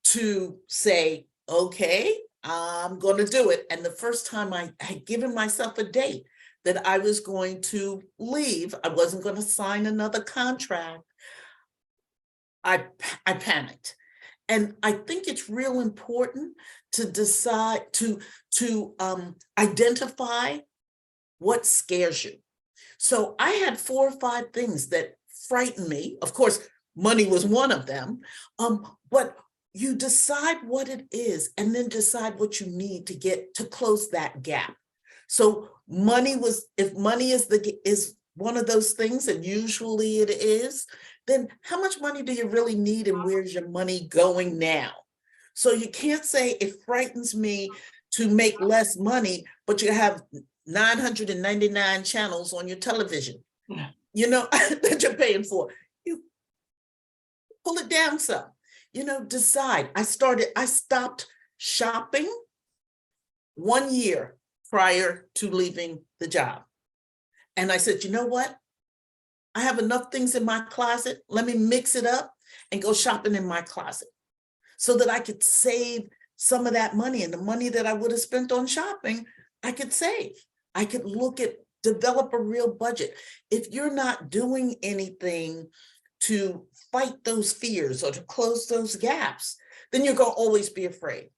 to say, okay, I'm going to do it. And the first time I had given myself a date that I was going to leave, I wasn't going to sign another contract, I panicked. And I think it's real important to decide to identify what scares you. So I had 4 or 5 things that frightened me. Of course, money was one of them, but you decide what it is and then decide what you need to get to close that gap. So if money is one of those things, and usually it is, then how much money do you really need and where's your money going now? So you can't say it frightens me to make less money, but you have 999 channels on your television, that you're paying for. You pull it down some, decide. I stopped shopping 1 year prior to leaving the job. And I said, you know what? I have enough things in my closet. Let me mix it up and go shopping in my closet so that I could save some of that money. And the money that I would have spent on shopping, I could save. I could develop a real budget. If you're not doing anything to fight those fears or to close those gaps, then you're going to always be afraid.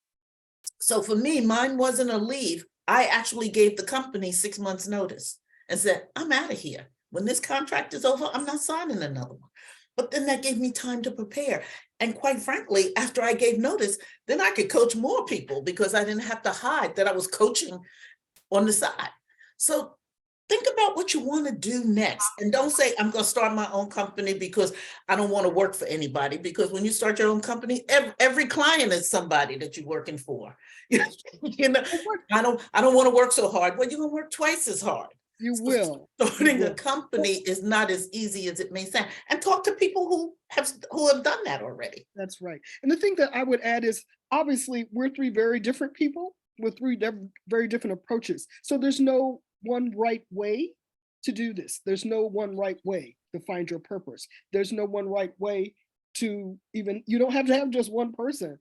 So for me, mine wasn't a leave. I actually gave the company 6 months notice and said, I'm out of here. When this contract is over, I'm not signing another one. But then that gave me time to prepare. And quite frankly, after I gave notice, then I could coach more people because I didn't have to hide that I was coaching on the side. So think about what you want to do next. And don't say, I'm going to start my own company because I don't want to work for anybody. Because when you start your own company, every client is somebody that you're working for. I don't want to work so hard. Well, you're going to work twice as hard. You will. Starting a company is not as easy as it may sound. And talk to people who have done that already. That's right. And the thing that I would add is, obviously, we're 3 very different people with 3 very different approaches. So there's no one right way to do this. There's no one right way to find your purpose. There's no one right way to you don't have to have just one person.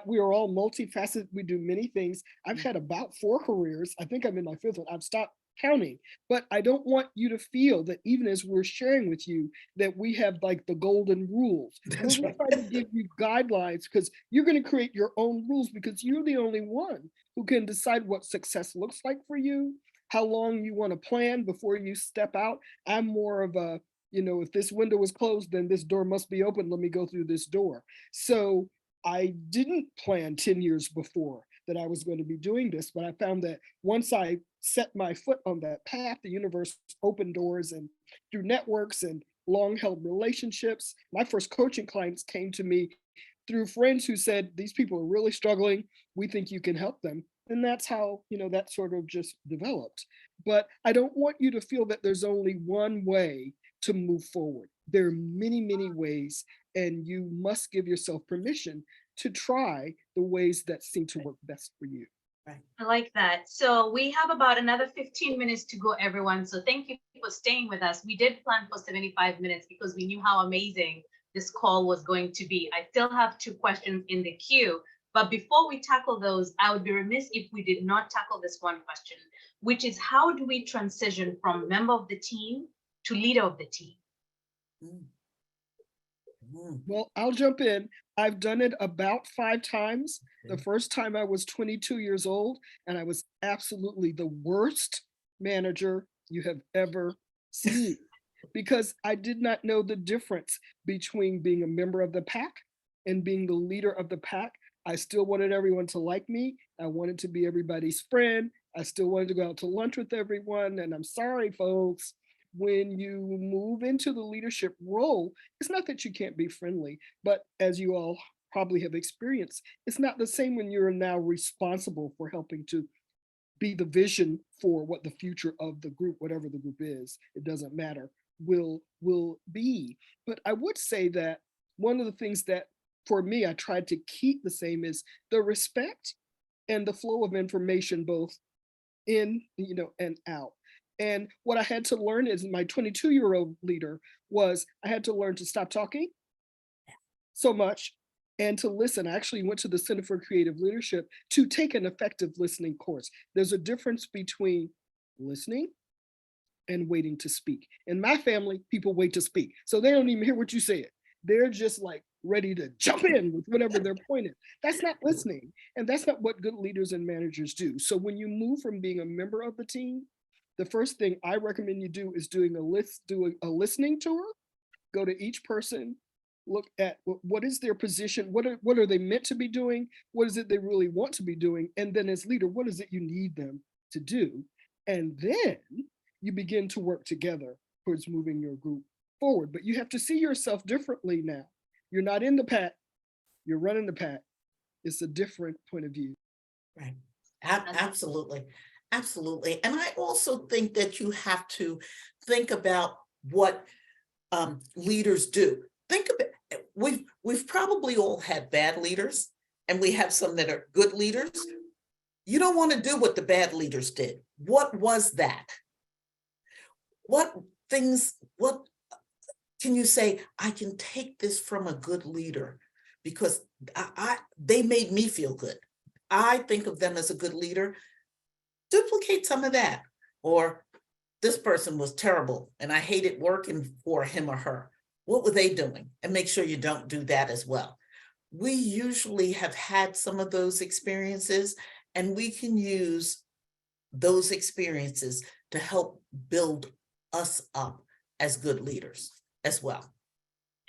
We are all multifaceted. We do many things. I've had about 4 careers. I think I'm in my 5th one. I've stopped counting, but I don't want you to feel that even as we're sharing with you that we have like the golden rules. That's we're right. trying to give you guidelines because you're going to create your own rules because you're the only one who can decide what success looks like for you, how long you want to plan before you step out. I'm more of a, if this window is closed, then this door must be open. Let me go through this door. So I didn't plan 10 years before that I was going to be doing this, but I found that once I set my foot on that path, the universe opened doors, and through networks and long-held relationships, my first coaching clients came to me through friends who said, these people are really struggling. We think you can help them. And that's how, that sort of just developed. But I don't want you to feel that there's only one way to move forward. There are many, many ways, and you must give yourself permission to try the ways that seem to work best for you. I like that. So we have about another 15 minutes to go, everyone. So thank you for staying with us. We did plan for 75 minutes because we knew how amazing this call was going to be. I still have 2 questions in the queue, but before we tackle those, I would be remiss if we did not tackle this one question, which is how do we transition from member of the team to leader of the team? Well, I'll jump in. I've done it about 5 times. The first time I was 22 years old, and I was absolutely the worst manager you have ever seen because I did not know the difference between being a member of the pack and being the leader of the pack. I still wanted everyone to like me. I wanted to be everybody's friend. I still wanted to go out to lunch with everyone. And I'm sorry, folks, when you move into the leadership role, it's not that you can't be friendly, but as you all probably have experienced. It's not the same when you're now responsible for helping to be the vision for what the future of the group, whatever the group is, it doesn't matter, will be. But I would say that one of the things that for me, I tried to keep the same is the respect and the flow of information, both in, and out. And what I had to learn as my 22-year-old leader was I had to learn to stop talking so much and to listen. I actually went to the Center for Creative Leadership to take an effective listening course. There's a difference between listening and waiting to speak. In my family, people wait to speak. So they don't even hear what you said. They're just like ready to jump in with whatever their point is. That's not listening. And that's not what good leaders and managers do. So when you move from being a member of the team, the first thing I recommend you do is do a listening tour. Go to each person, look at what is their position, what are they meant to be doing, what is it they really want to be doing, and then as leader, what is it you need them to do? And then you begin to work together towards moving your group forward. But you have to see yourself differently now. You're not in the pack, you're running the pack. It's a different point of view. Right. Absolutely. Absolutely. And I also think that you have to think about what leaders do. Think about, we've probably all had bad leaders, and we have some that are good leaders. You don't want to do what the bad leaders did. What was that? What can you say, I can take this from a good leader because they made me feel good. I think of them as a good leader. Duplicate some of that. Or this person was terrible and I hated working for him or her. What were they doing? And make sure you don't do that as well. We usually have had some of those experiences, and we can use those experiences to help build us up as good leaders as well.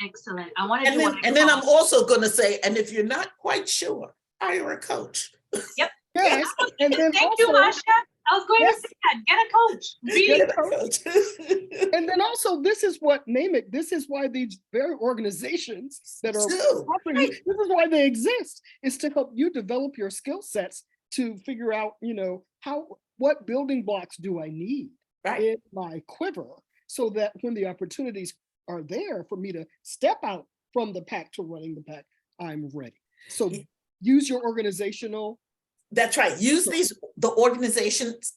Excellent. I want to And then I'm also going to say, and if you're not quite sure, hire a coach. Yep. Yes. And then Thank you, Marsha. I was going to say that. Get a coach. Really. Get a coach. And then also, this is what NAMIC, this is why these very organizations that are offering, this is why they exist, is to help you develop your skill sets to figure out, what building blocks do I need in my quiver, so that when the opportunities are there for me to step out from the pack to running the pack, I'm ready. So use your organizational. That's right. Use the organizations,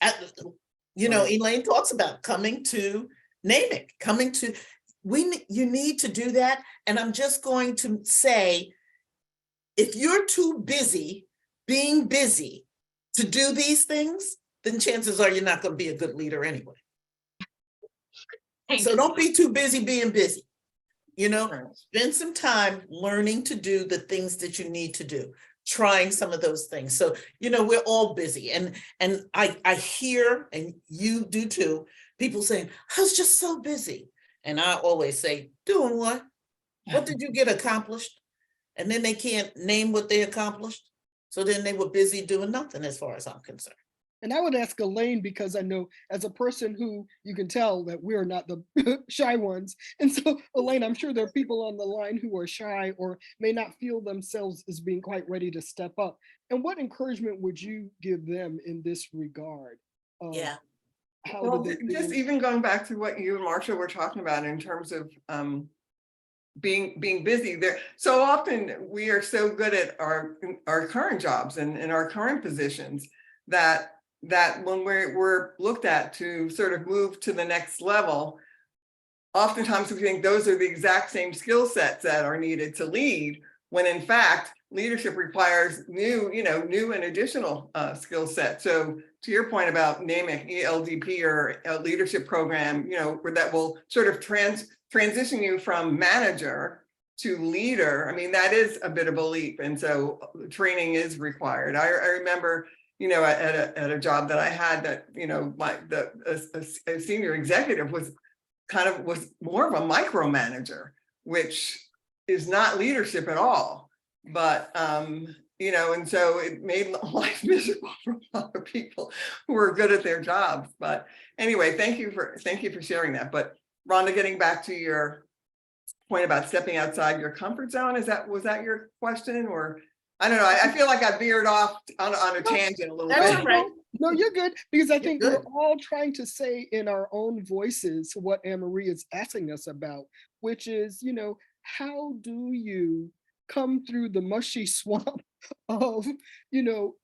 Elaine talks about coming to NAMIC, you need to do that. And I'm just going to say, if you're too busy being busy to do these things, then chances are you're not going to be a good leader anyway. So don't be too busy being busy. Spend some time learning to do the things that you need to do, trying some of those things. So, we're all busy. And I hear, and you do too, people saying, I was just so busy. And I always say, doing what? What did you get accomplished? And then they can't name what they accomplished. So then they were busy doing nothing, as far as I'm concerned. And I would ask Elaine, because I know as a person who you can tell that we're not the shy ones. And so, Elaine, I'm sure there are people on the line who are shy or may not feel themselves as being quite ready to step up. And what encouragement would you give them in this regard? Just even going back to what you and Marsha were talking about in terms of being busy there. So often we are so good at our current jobs and in our current positions that when we're looked at to sort of move to the next level, oftentimes we think those are the exact same skill sets that are needed to lead, when in fact, leadership requires new and additional skill sets. So to your point about NAMIC, ELDP, or a leadership program, that will sort of transition you from manager to leader, that is a bit of a leap. And so training is required. I remember, at a job that I had that, a senior executive was more of a micromanager, which is not leadership at all. But, and so it made life miserable for a lot of people who were good at their jobs. But anyway, thank you for sharing that. But Rhonda, getting back to your point about stepping outside your comfort zone. Was that your question? Or I don't know. I feel like I veered off on a tangent a little That's bit. all right. No, you're good, because I think we're good. all trying to say in our own voices what Anne-Marie is asking us about, which is, how do you come through the mushy swamp of,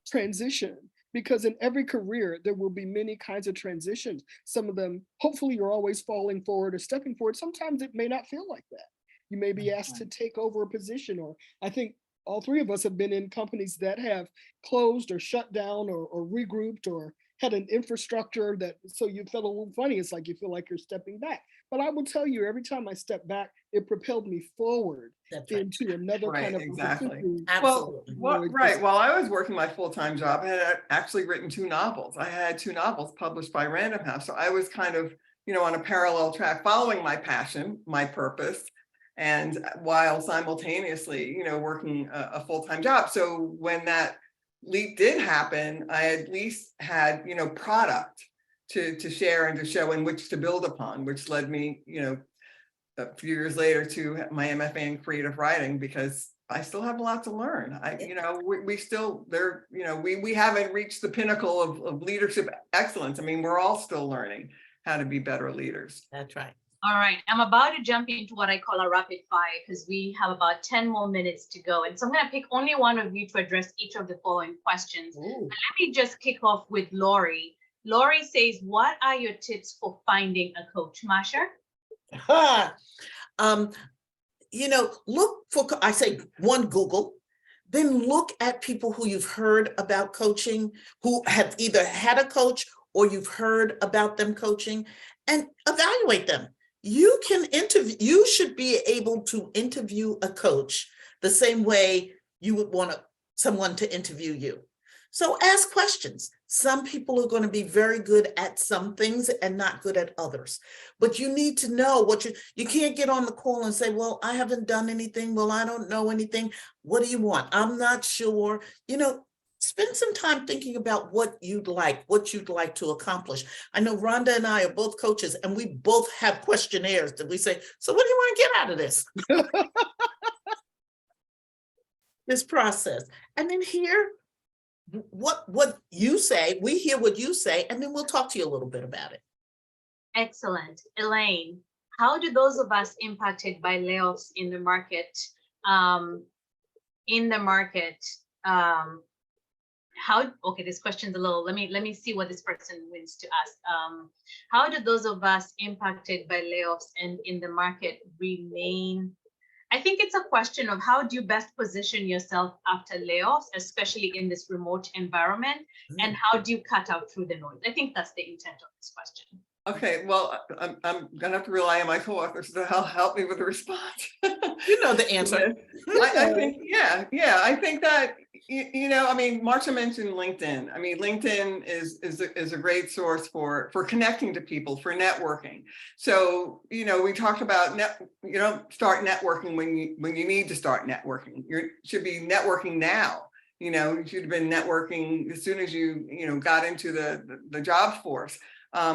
transition? Because in every career, there will be many kinds of transitions. Some of them, hopefully you're always falling forward or stepping forward. Sometimes it may not feel like that. You may be asked to take over a position, or I think all three of us have been in companies that have closed or shut down or regrouped or had an infrastructure that, so you felt a little funny. It's like you feel like you're stepping back. But I will tell you, every time I step back, it propelled me forward That's right. into another kind of Exactly. opportunity. Absolutely. Right. While I was working my full-time job, I had actually written 2 novels. I had 2 novels published by Random House. So I was kind of, on a parallel track, following my passion, my purpose, and while simultaneously, working a full-time job. So when that leap did happen, I at least had, product to share and to show in which to build upon, which led me, a few years later to my MFA in creative writing, because I still have a lot to learn. We still there, we haven't reached the pinnacle of leadership excellence. I mean, we're all still learning how to be better leaders. That's right. All right, I'm about to jump into what I call a rapid fire because we have about 10 more minutes to go. And so I'm going to pick only one of you to address each of the following questions. And let me just kick off with Lori. Lori says, what are your tips for finding a coach? Marsha? Look for, I say, one, Google, then look at people who you've heard about coaching, who have either had a coach or you've heard about them coaching, and evaluate them. You should be able to interview a coach the same way you would want someone to interview you. So ask questions. Some people are going to be very good at some things and not good at others. But you need to know what you can't get on the call and say, well, I haven't done anything. Well, I don't know anything. What do you want? I'm not sure. Spend some time thinking about what you'd like to accomplish. I know Rhonda and I are both coaches, and we both have questionnaires that we say, so what do you want to get out of this? This process. And then hear what you say, we hear what you say, and then we'll talk to you a little bit about it. Excellent. Elaine, how do those of us impacted by layoffs in the market, okay, this question's a little, let me see what this person wants to ask. How do those of us impacted by layoffs and in the market remain? I think it's a question of how do you best position yourself after layoffs, especially in this remote environment, and how do you cut out through the noise? I think that's the intent of this question. Okay, well, I'm gonna have to rely on my co-authors to help me with the response. You know the answer. I think, I think that, I mean, Marcia mentioned LinkedIn. I mean, LinkedIn is a great source for connecting to people, for networking. So, we talked about start networking when you need to start networking. You should be networking now. You should have been networking as soon as you got into the job force.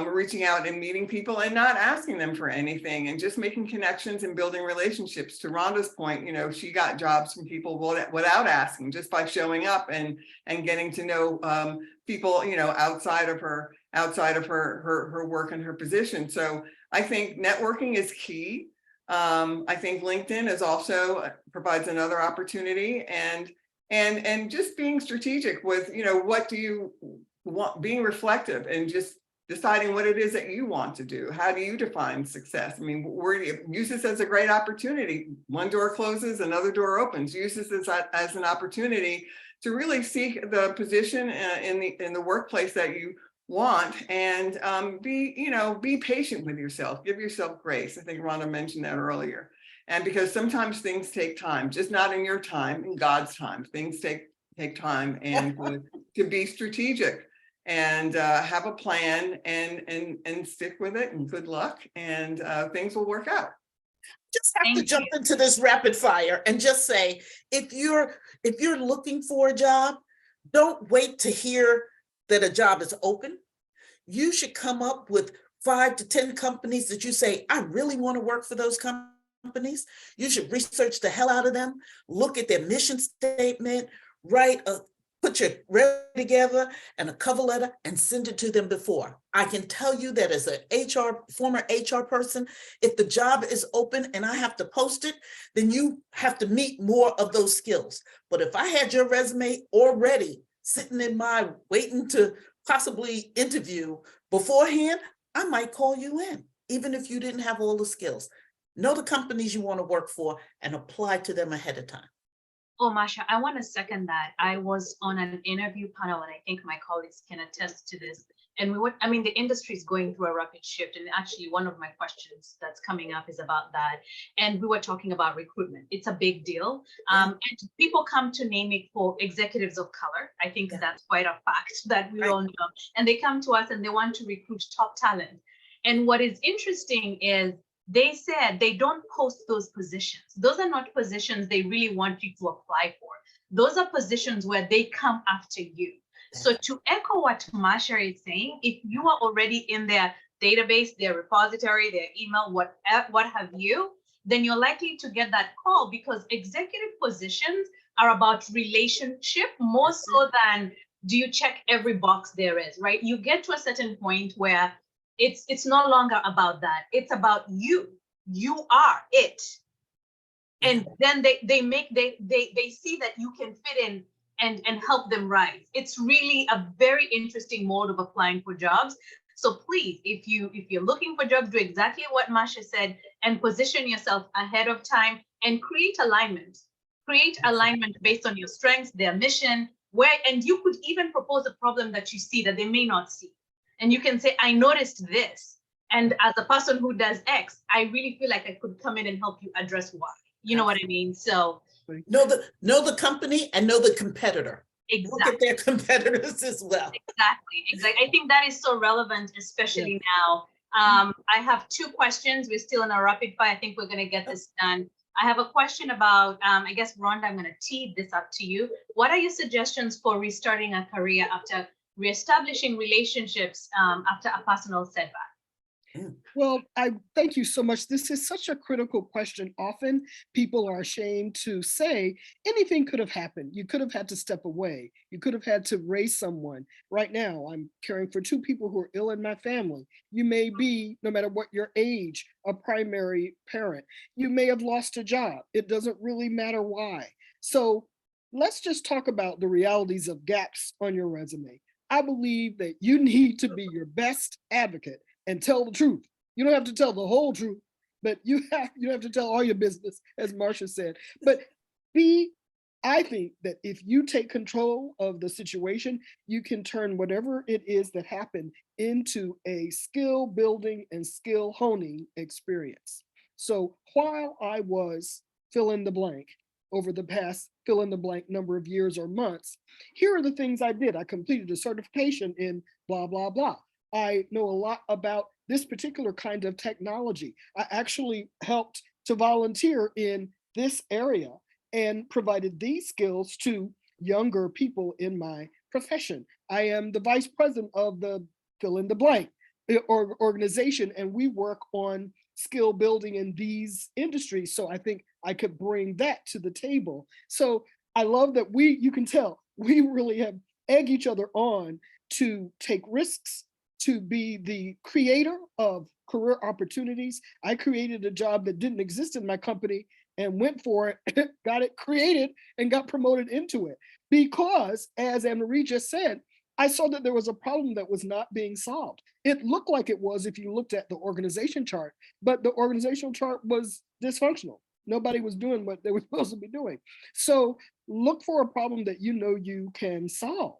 Reaching out and meeting people and not asking them for anything and just making connections and building relationships. To Rhonda's point, she got jobs from people without asking, just by showing up and getting to know people, outside of her work and her position. So I think networking is key. I think LinkedIn is also provides another opportunity, and just being strategic with, what do you want, being reflective and just deciding what it is that you want to do. How do you define success? I mean, use this as a great opportunity. One door closes, another door opens. Use this as an opportunity to really seek the position in the workplace that you want, and be patient with yourself. Give yourself grace. I think Rhonda mentioned that earlier. And because sometimes things take time, just not in your time, in God's time. Things take time, and to be strategic. And have a plan and stick with it, and good luck, and things will work out. Just have to jump into this rapid fire and just say, if you're looking for a job, don't wait to hear that a job is open. You should come up with 5 to 10 companies that you say, I really want to work for those companies. companies. You should research the hell out of them, look at their mission statement, put your resume together and a cover letter and send it to them before. I can tell you that as a former HR person, if the job is open and I have to post it, then you have to meet more of those skills. But if I had your resume already sitting in my waiting to possibly interview beforehand, I might call you in, even if you didn't have all the skills. Know the companies you want to work for and apply to them ahead of time. Oh, Marsha, I want to second that. I was on an interview panel, and I think my colleagues can attest to this. And the industry is going through a rapid shift. And actually, one of my questions that's coming up is about that. And we were talking about recruitment. It's a big deal. And people come to NAMIC for executives of color. I think that's quite a fact that we all know. And they come to us and they want to recruit top talent. And what is interesting is they said they don't post those positions. Those are not positions they really want you to apply for. Those are positions where they come after you. So to echo what Marsha is saying, if you are already in their database, their repository, their email, what have you, then you're likely to get that call, because executive positions are about relationship more so than do you check every box there is, right? You get to a certain point where it's no longer about that. It's about you. You are it. And then they see that you can fit in and help them rise. It's really a very interesting mode of applying for jobs. So please, if you're looking for jobs, do exactly what Marsha said and position yourself ahead of time and create alignment. Create alignment based on your strengths, their mission, and you could even propose a problem that you see that they may not see. And you can say, I noticed this. And as a person who does X, I really feel like I could come in and help you address Y. You know what I mean? So know the company and know the competitor. Exactly. Look at their competitors as well. Exactly. I think that is so relevant, especially now. I have two questions. We're still in a rapid fire. I think we're going to get this done. I have a question about, I guess, Rhonda, I'm going to tee this up to you. What are your suggestions for restarting a career after reestablishing relationships after a personal setback? Well, I thank you so much. This is such a critical question. Often people are ashamed to say anything could have happened. You could have had to step away. You could have had to raise someone. Right now, I'm caring for two people who are ill in my family. You may be, no matter what your age, a primary parent. You may have lost a job. It doesn't really matter why. So let's just talk about the realities of gaps on your resume. I believe that you need to be your best advocate and tell the truth. You don't have to tell the whole truth, but you have to tell all your business, as Marsha said. But I think that if you take control of the situation, you can turn whatever it is that happened into a skill building and skill honing experience. So while I was fill in the blank over the past fill in the blank number of years or months, here are the things I did. I completed a certification in blah, blah, blah. I know a lot about this particular kind of technology. I actually helped to volunteer in this area and provided these skills to younger people in my profession. I am the vice president of the fill in the blank organization, and we work on skill building in these industries. So I think I could bring that to the table. So I love that you can tell, we really have egged each other on to take risks, to be the creator of career opportunities. I created a job that didn't exist in my company and went for it, got it created and got promoted into it. Because, as Anne-Marie just said, I saw that there was a problem that was not being solved. It looked like it was if you looked at the organization chart, but the organizational chart was dysfunctional. Nobody was doing what they were supposed to be doing. So look for a problem that you know you can solve,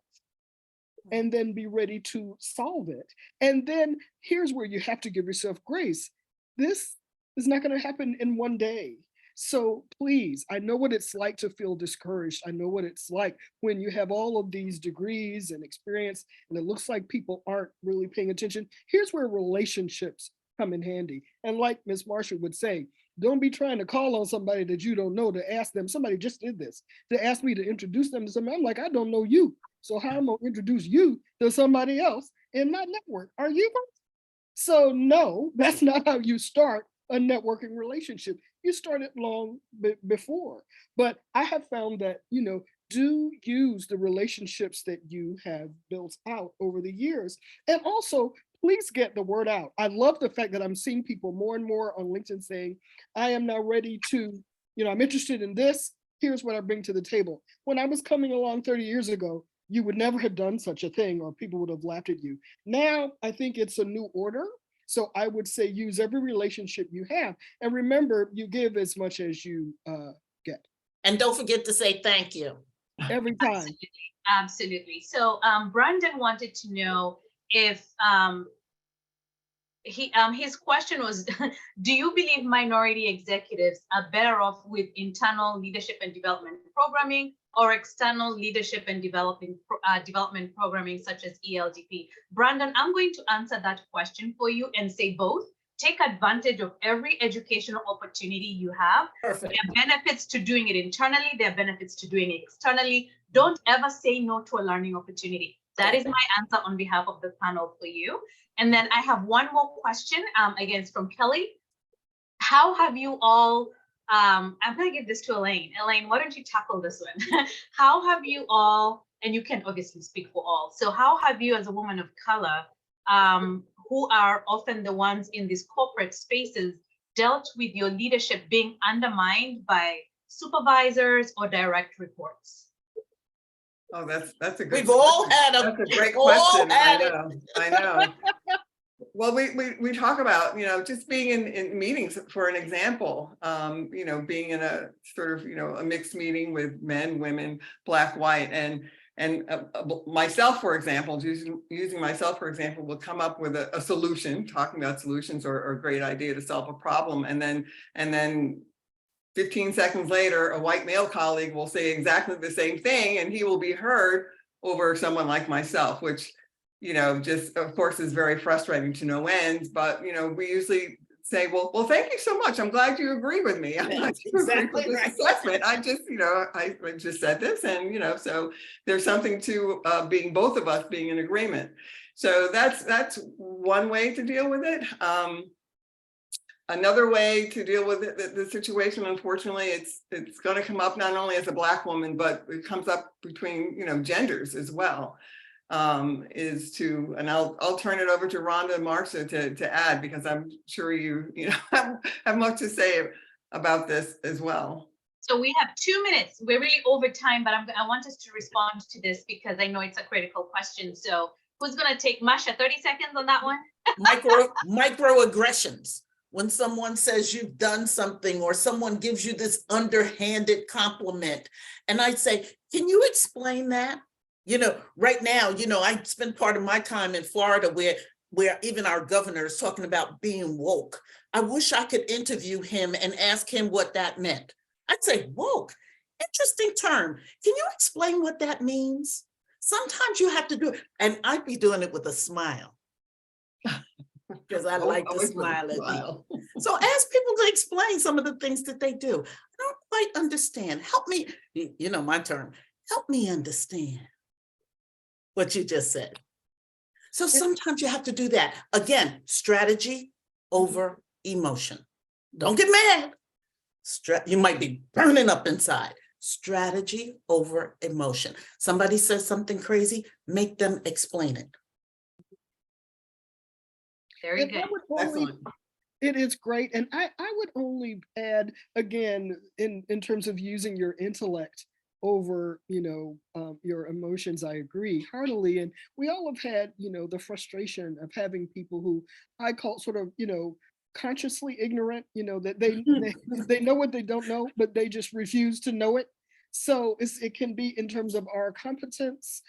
and then be ready to solve it. And then here's where you have to give yourself grace. This is not going to happen in one day. So please, I know what it's like to feel discouraged. I know what it's like when you have all of these degrees and experience, and it looks like people aren't really paying attention. Here's where relationships come in handy. And like Ms. Marsha would say, don't be trying to call on somebody that you don't know to ask them. Somebody just did this, to ask me to introduce them to somebody. I'm like, I don't know you. So how am I going to introduce you to somebody else in my network? Are you? So no, that's not how you start a networking relationship. You started long before, but I have found that, do use the relationships that you have built out over the years. And also, please get the word out. I love the fact that I'm seeing people more and more on LinkedIn saying, I am now ready to, I'm interested in this. Here's what I bring to the table. When I was coming along 30 years ago, you would never have done such a thing, or people would have laughed at you. Now, I think it's a new order. So I would say use every relationship you have. And remember, you give as much as you get. And don't forget to say thank you. Every time. Absolutely. Absolutely. So Brandon wanted to know if his question was, do you believe minority executives are better off with internal leadership and development programming or external leadership and development programming such as ELDP? Brandon, I'm going to answer that question for you and say both. Take advantage of every educational opportunity you have. Perfect. There are benefits to doing it internally. There are benefits to doing it externally. Don't ever say no to a learning opportunity. That is my answer on behalf of the panel for you. And then I have one more question, again, it's from Kelly. How have you all, I'm going to give this to Elaine. Elaine, why don't you tackle this one? How have you all, and you can obviously speak for all. So how have you as a woman of color, who are often the ones in these corporate spaces, dealt with your leadership being undermined by supervisors or direct reports? Oh, that's a good. We've all had them. That's a great We've all question. had I know. Well, we talk about, just being in meetings, for an example, being in a sort of, a mixed meeting with men, women, Black, white, and myself, for example, using myself, for example, will come up with a solution, talking about solutions or a great idea to solve a problem. And then 15 seconds later, a white male colleague will say exactly the same thing, and he will be heard over someone like myself, which, just of course is very frustrating to no end. But, we usually say, well, thank you so much. I'm glad you agree with me. I'm glad you agree with this assessment. I just, I just said this, and, so there's something to being both of us being in agreement. So that's one way to deal with it. Another way to deal with it, the situation, unfortunately, it's going to come up not only as a Black woman, but it comes up between, genders as well. Is to, and I'll turn it over to Rhonda and Marsha to add, because I'm sure you have much to say about this as well. So we have 2 minutes. We're really over time, but I want us to respond to this because I know it's a critical question. So who's going to take Marsha? 30 seconds on that one. Microaggressions. When someone says you've done something, or someone gives you this underhanded compliment, and I say, can you explain that? Right now, I spend part of my time in Florida where even our governor is talking about being woke. I wish I could interview him and ask him what that meant. I'd say, woke, interesting term. Can you explain what that means? Sometimes you have to do it. And I'd be doing it with a smile, because I like to smile at people. So ask people to explain some of the things that they do. I don't quite understand. Help me, my term, help me understand what you just said. So sometimes you have to do that. Again, strategy over emotion. Don't get mad. You might be burning up inside. Strategy over emotion. Somebody says something crazy, make them explain it. Very good. It is great. And I would only add, again, in terms of using your intellect over, your emotions, I agree heartily. And we all have had, the frustration of having people who I call sort of, consciously ignorant, that they know what they don't know, but they just refuse to know it. So it can be in terms of our competence,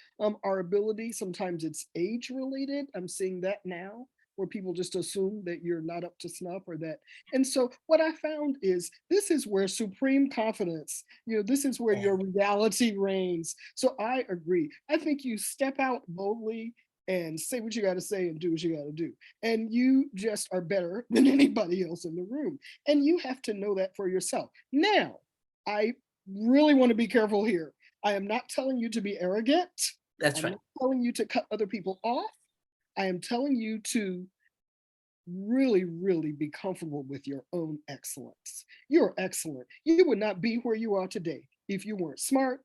our ability. Sometimes it's age related. I'm seeing that now, where people just assume that you're not up to snuff or that. And so what I found is this is where supreme confidence, this is where your reality reigns. So I agree. I think you step out boldly and say what you got to say and do what you got to do. And you just are better than anybody else in the room. And you have to know that for yourself. Now, I really want to be careful here. I am not telling you to be arrogant. That's right. I'm not telling you to cut other people off. I am telling you to really, really be comfortable with your own excellence. You're excellent. You would not be where you are today if you weren't smart,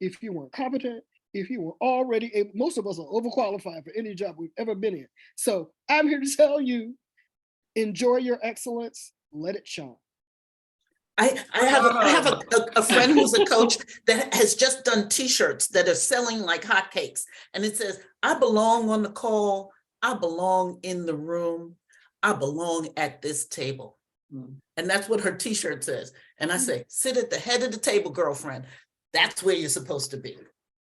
if you weren't competent, if you were already able. Most of us are overqualified for any job we've ever been in. So I'm here to tell you, enjoy your excellence, let it shine. I have a friend who's a coach that has just done t-shirts that are selling like hotcakes. And it says, I belong on the call, I belong in the room, I belong at this table. And that's what her t-shirt says. And I say, sit at the head of the table, girlfriend. That's where you're supposed to be.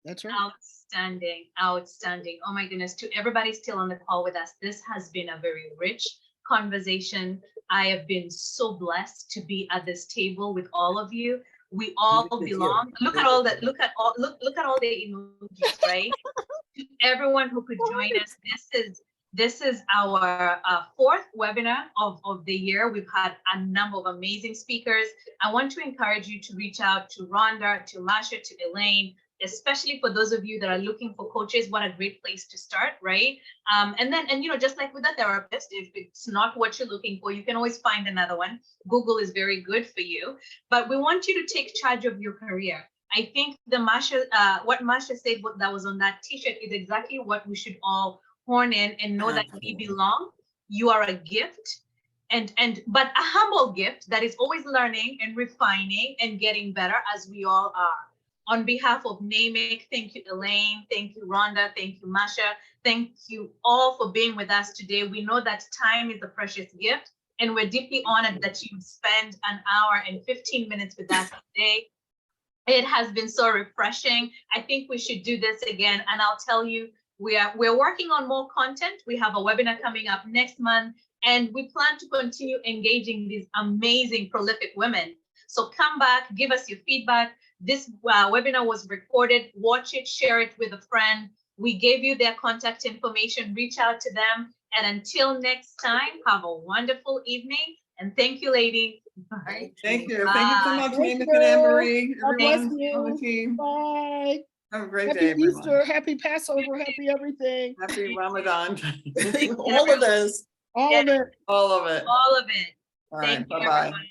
That's right. Outstanding, outstanding. Oh my goodness, to everybody still on the call with us, this has been a very rich conversation. I have been so blessed to be at this table with all of you. We all belong. Look at all that. Look at all the emojis, right? To everyone who could join us, this is our fourth webinar of the year. We've had a number of amazing speakers. I want to encourage you to reach out to Rhonda, to Marsha, to Elaine, especially for those of you that are looking for coaches. What a great place to start, right? And you know, just like with a therapist, if it's not what you're looking for, you can always find another one. Google is very good for you, but we want you to take charge of your career. I think what Marsha said, that was on that t-shirt, is exactly what we should all horn in and know that we belong. You are a gift, but a humble gift that is always learning and refining and getting better, as we all are. On behalf of NAMIC, thank you, Elaine. Thank you, Rhonda. Thank you, Marsha. Thank you all for being with us today. We know that time is a precious gift, and we're deeply honored that you spend an hour and 15 minutes with us today. It has been so refreshing. I think we should do this again. And I'll tell you, we're working on more content. We have a webinar coming up next month, and we plan to continue engaging these amazing, prolific women. So come back, give us your feedback. This webinar was recorded. Watch it, share it with a friend. We gave you their contact information. Reach out to them. And until next time, have a wonderful evening. And thank you, ladies. Bye. Thank you. Thank you so much, Thank NAMIC and Anne-Marie, God bless everyone on the you. team. Bye. Have a great Happy day, everyone. Easter, happy Passover, happy everything. Happy Ramadan. All of those. All of it. All of it. All of it. All right. Thank you, Bye-bye. everyone.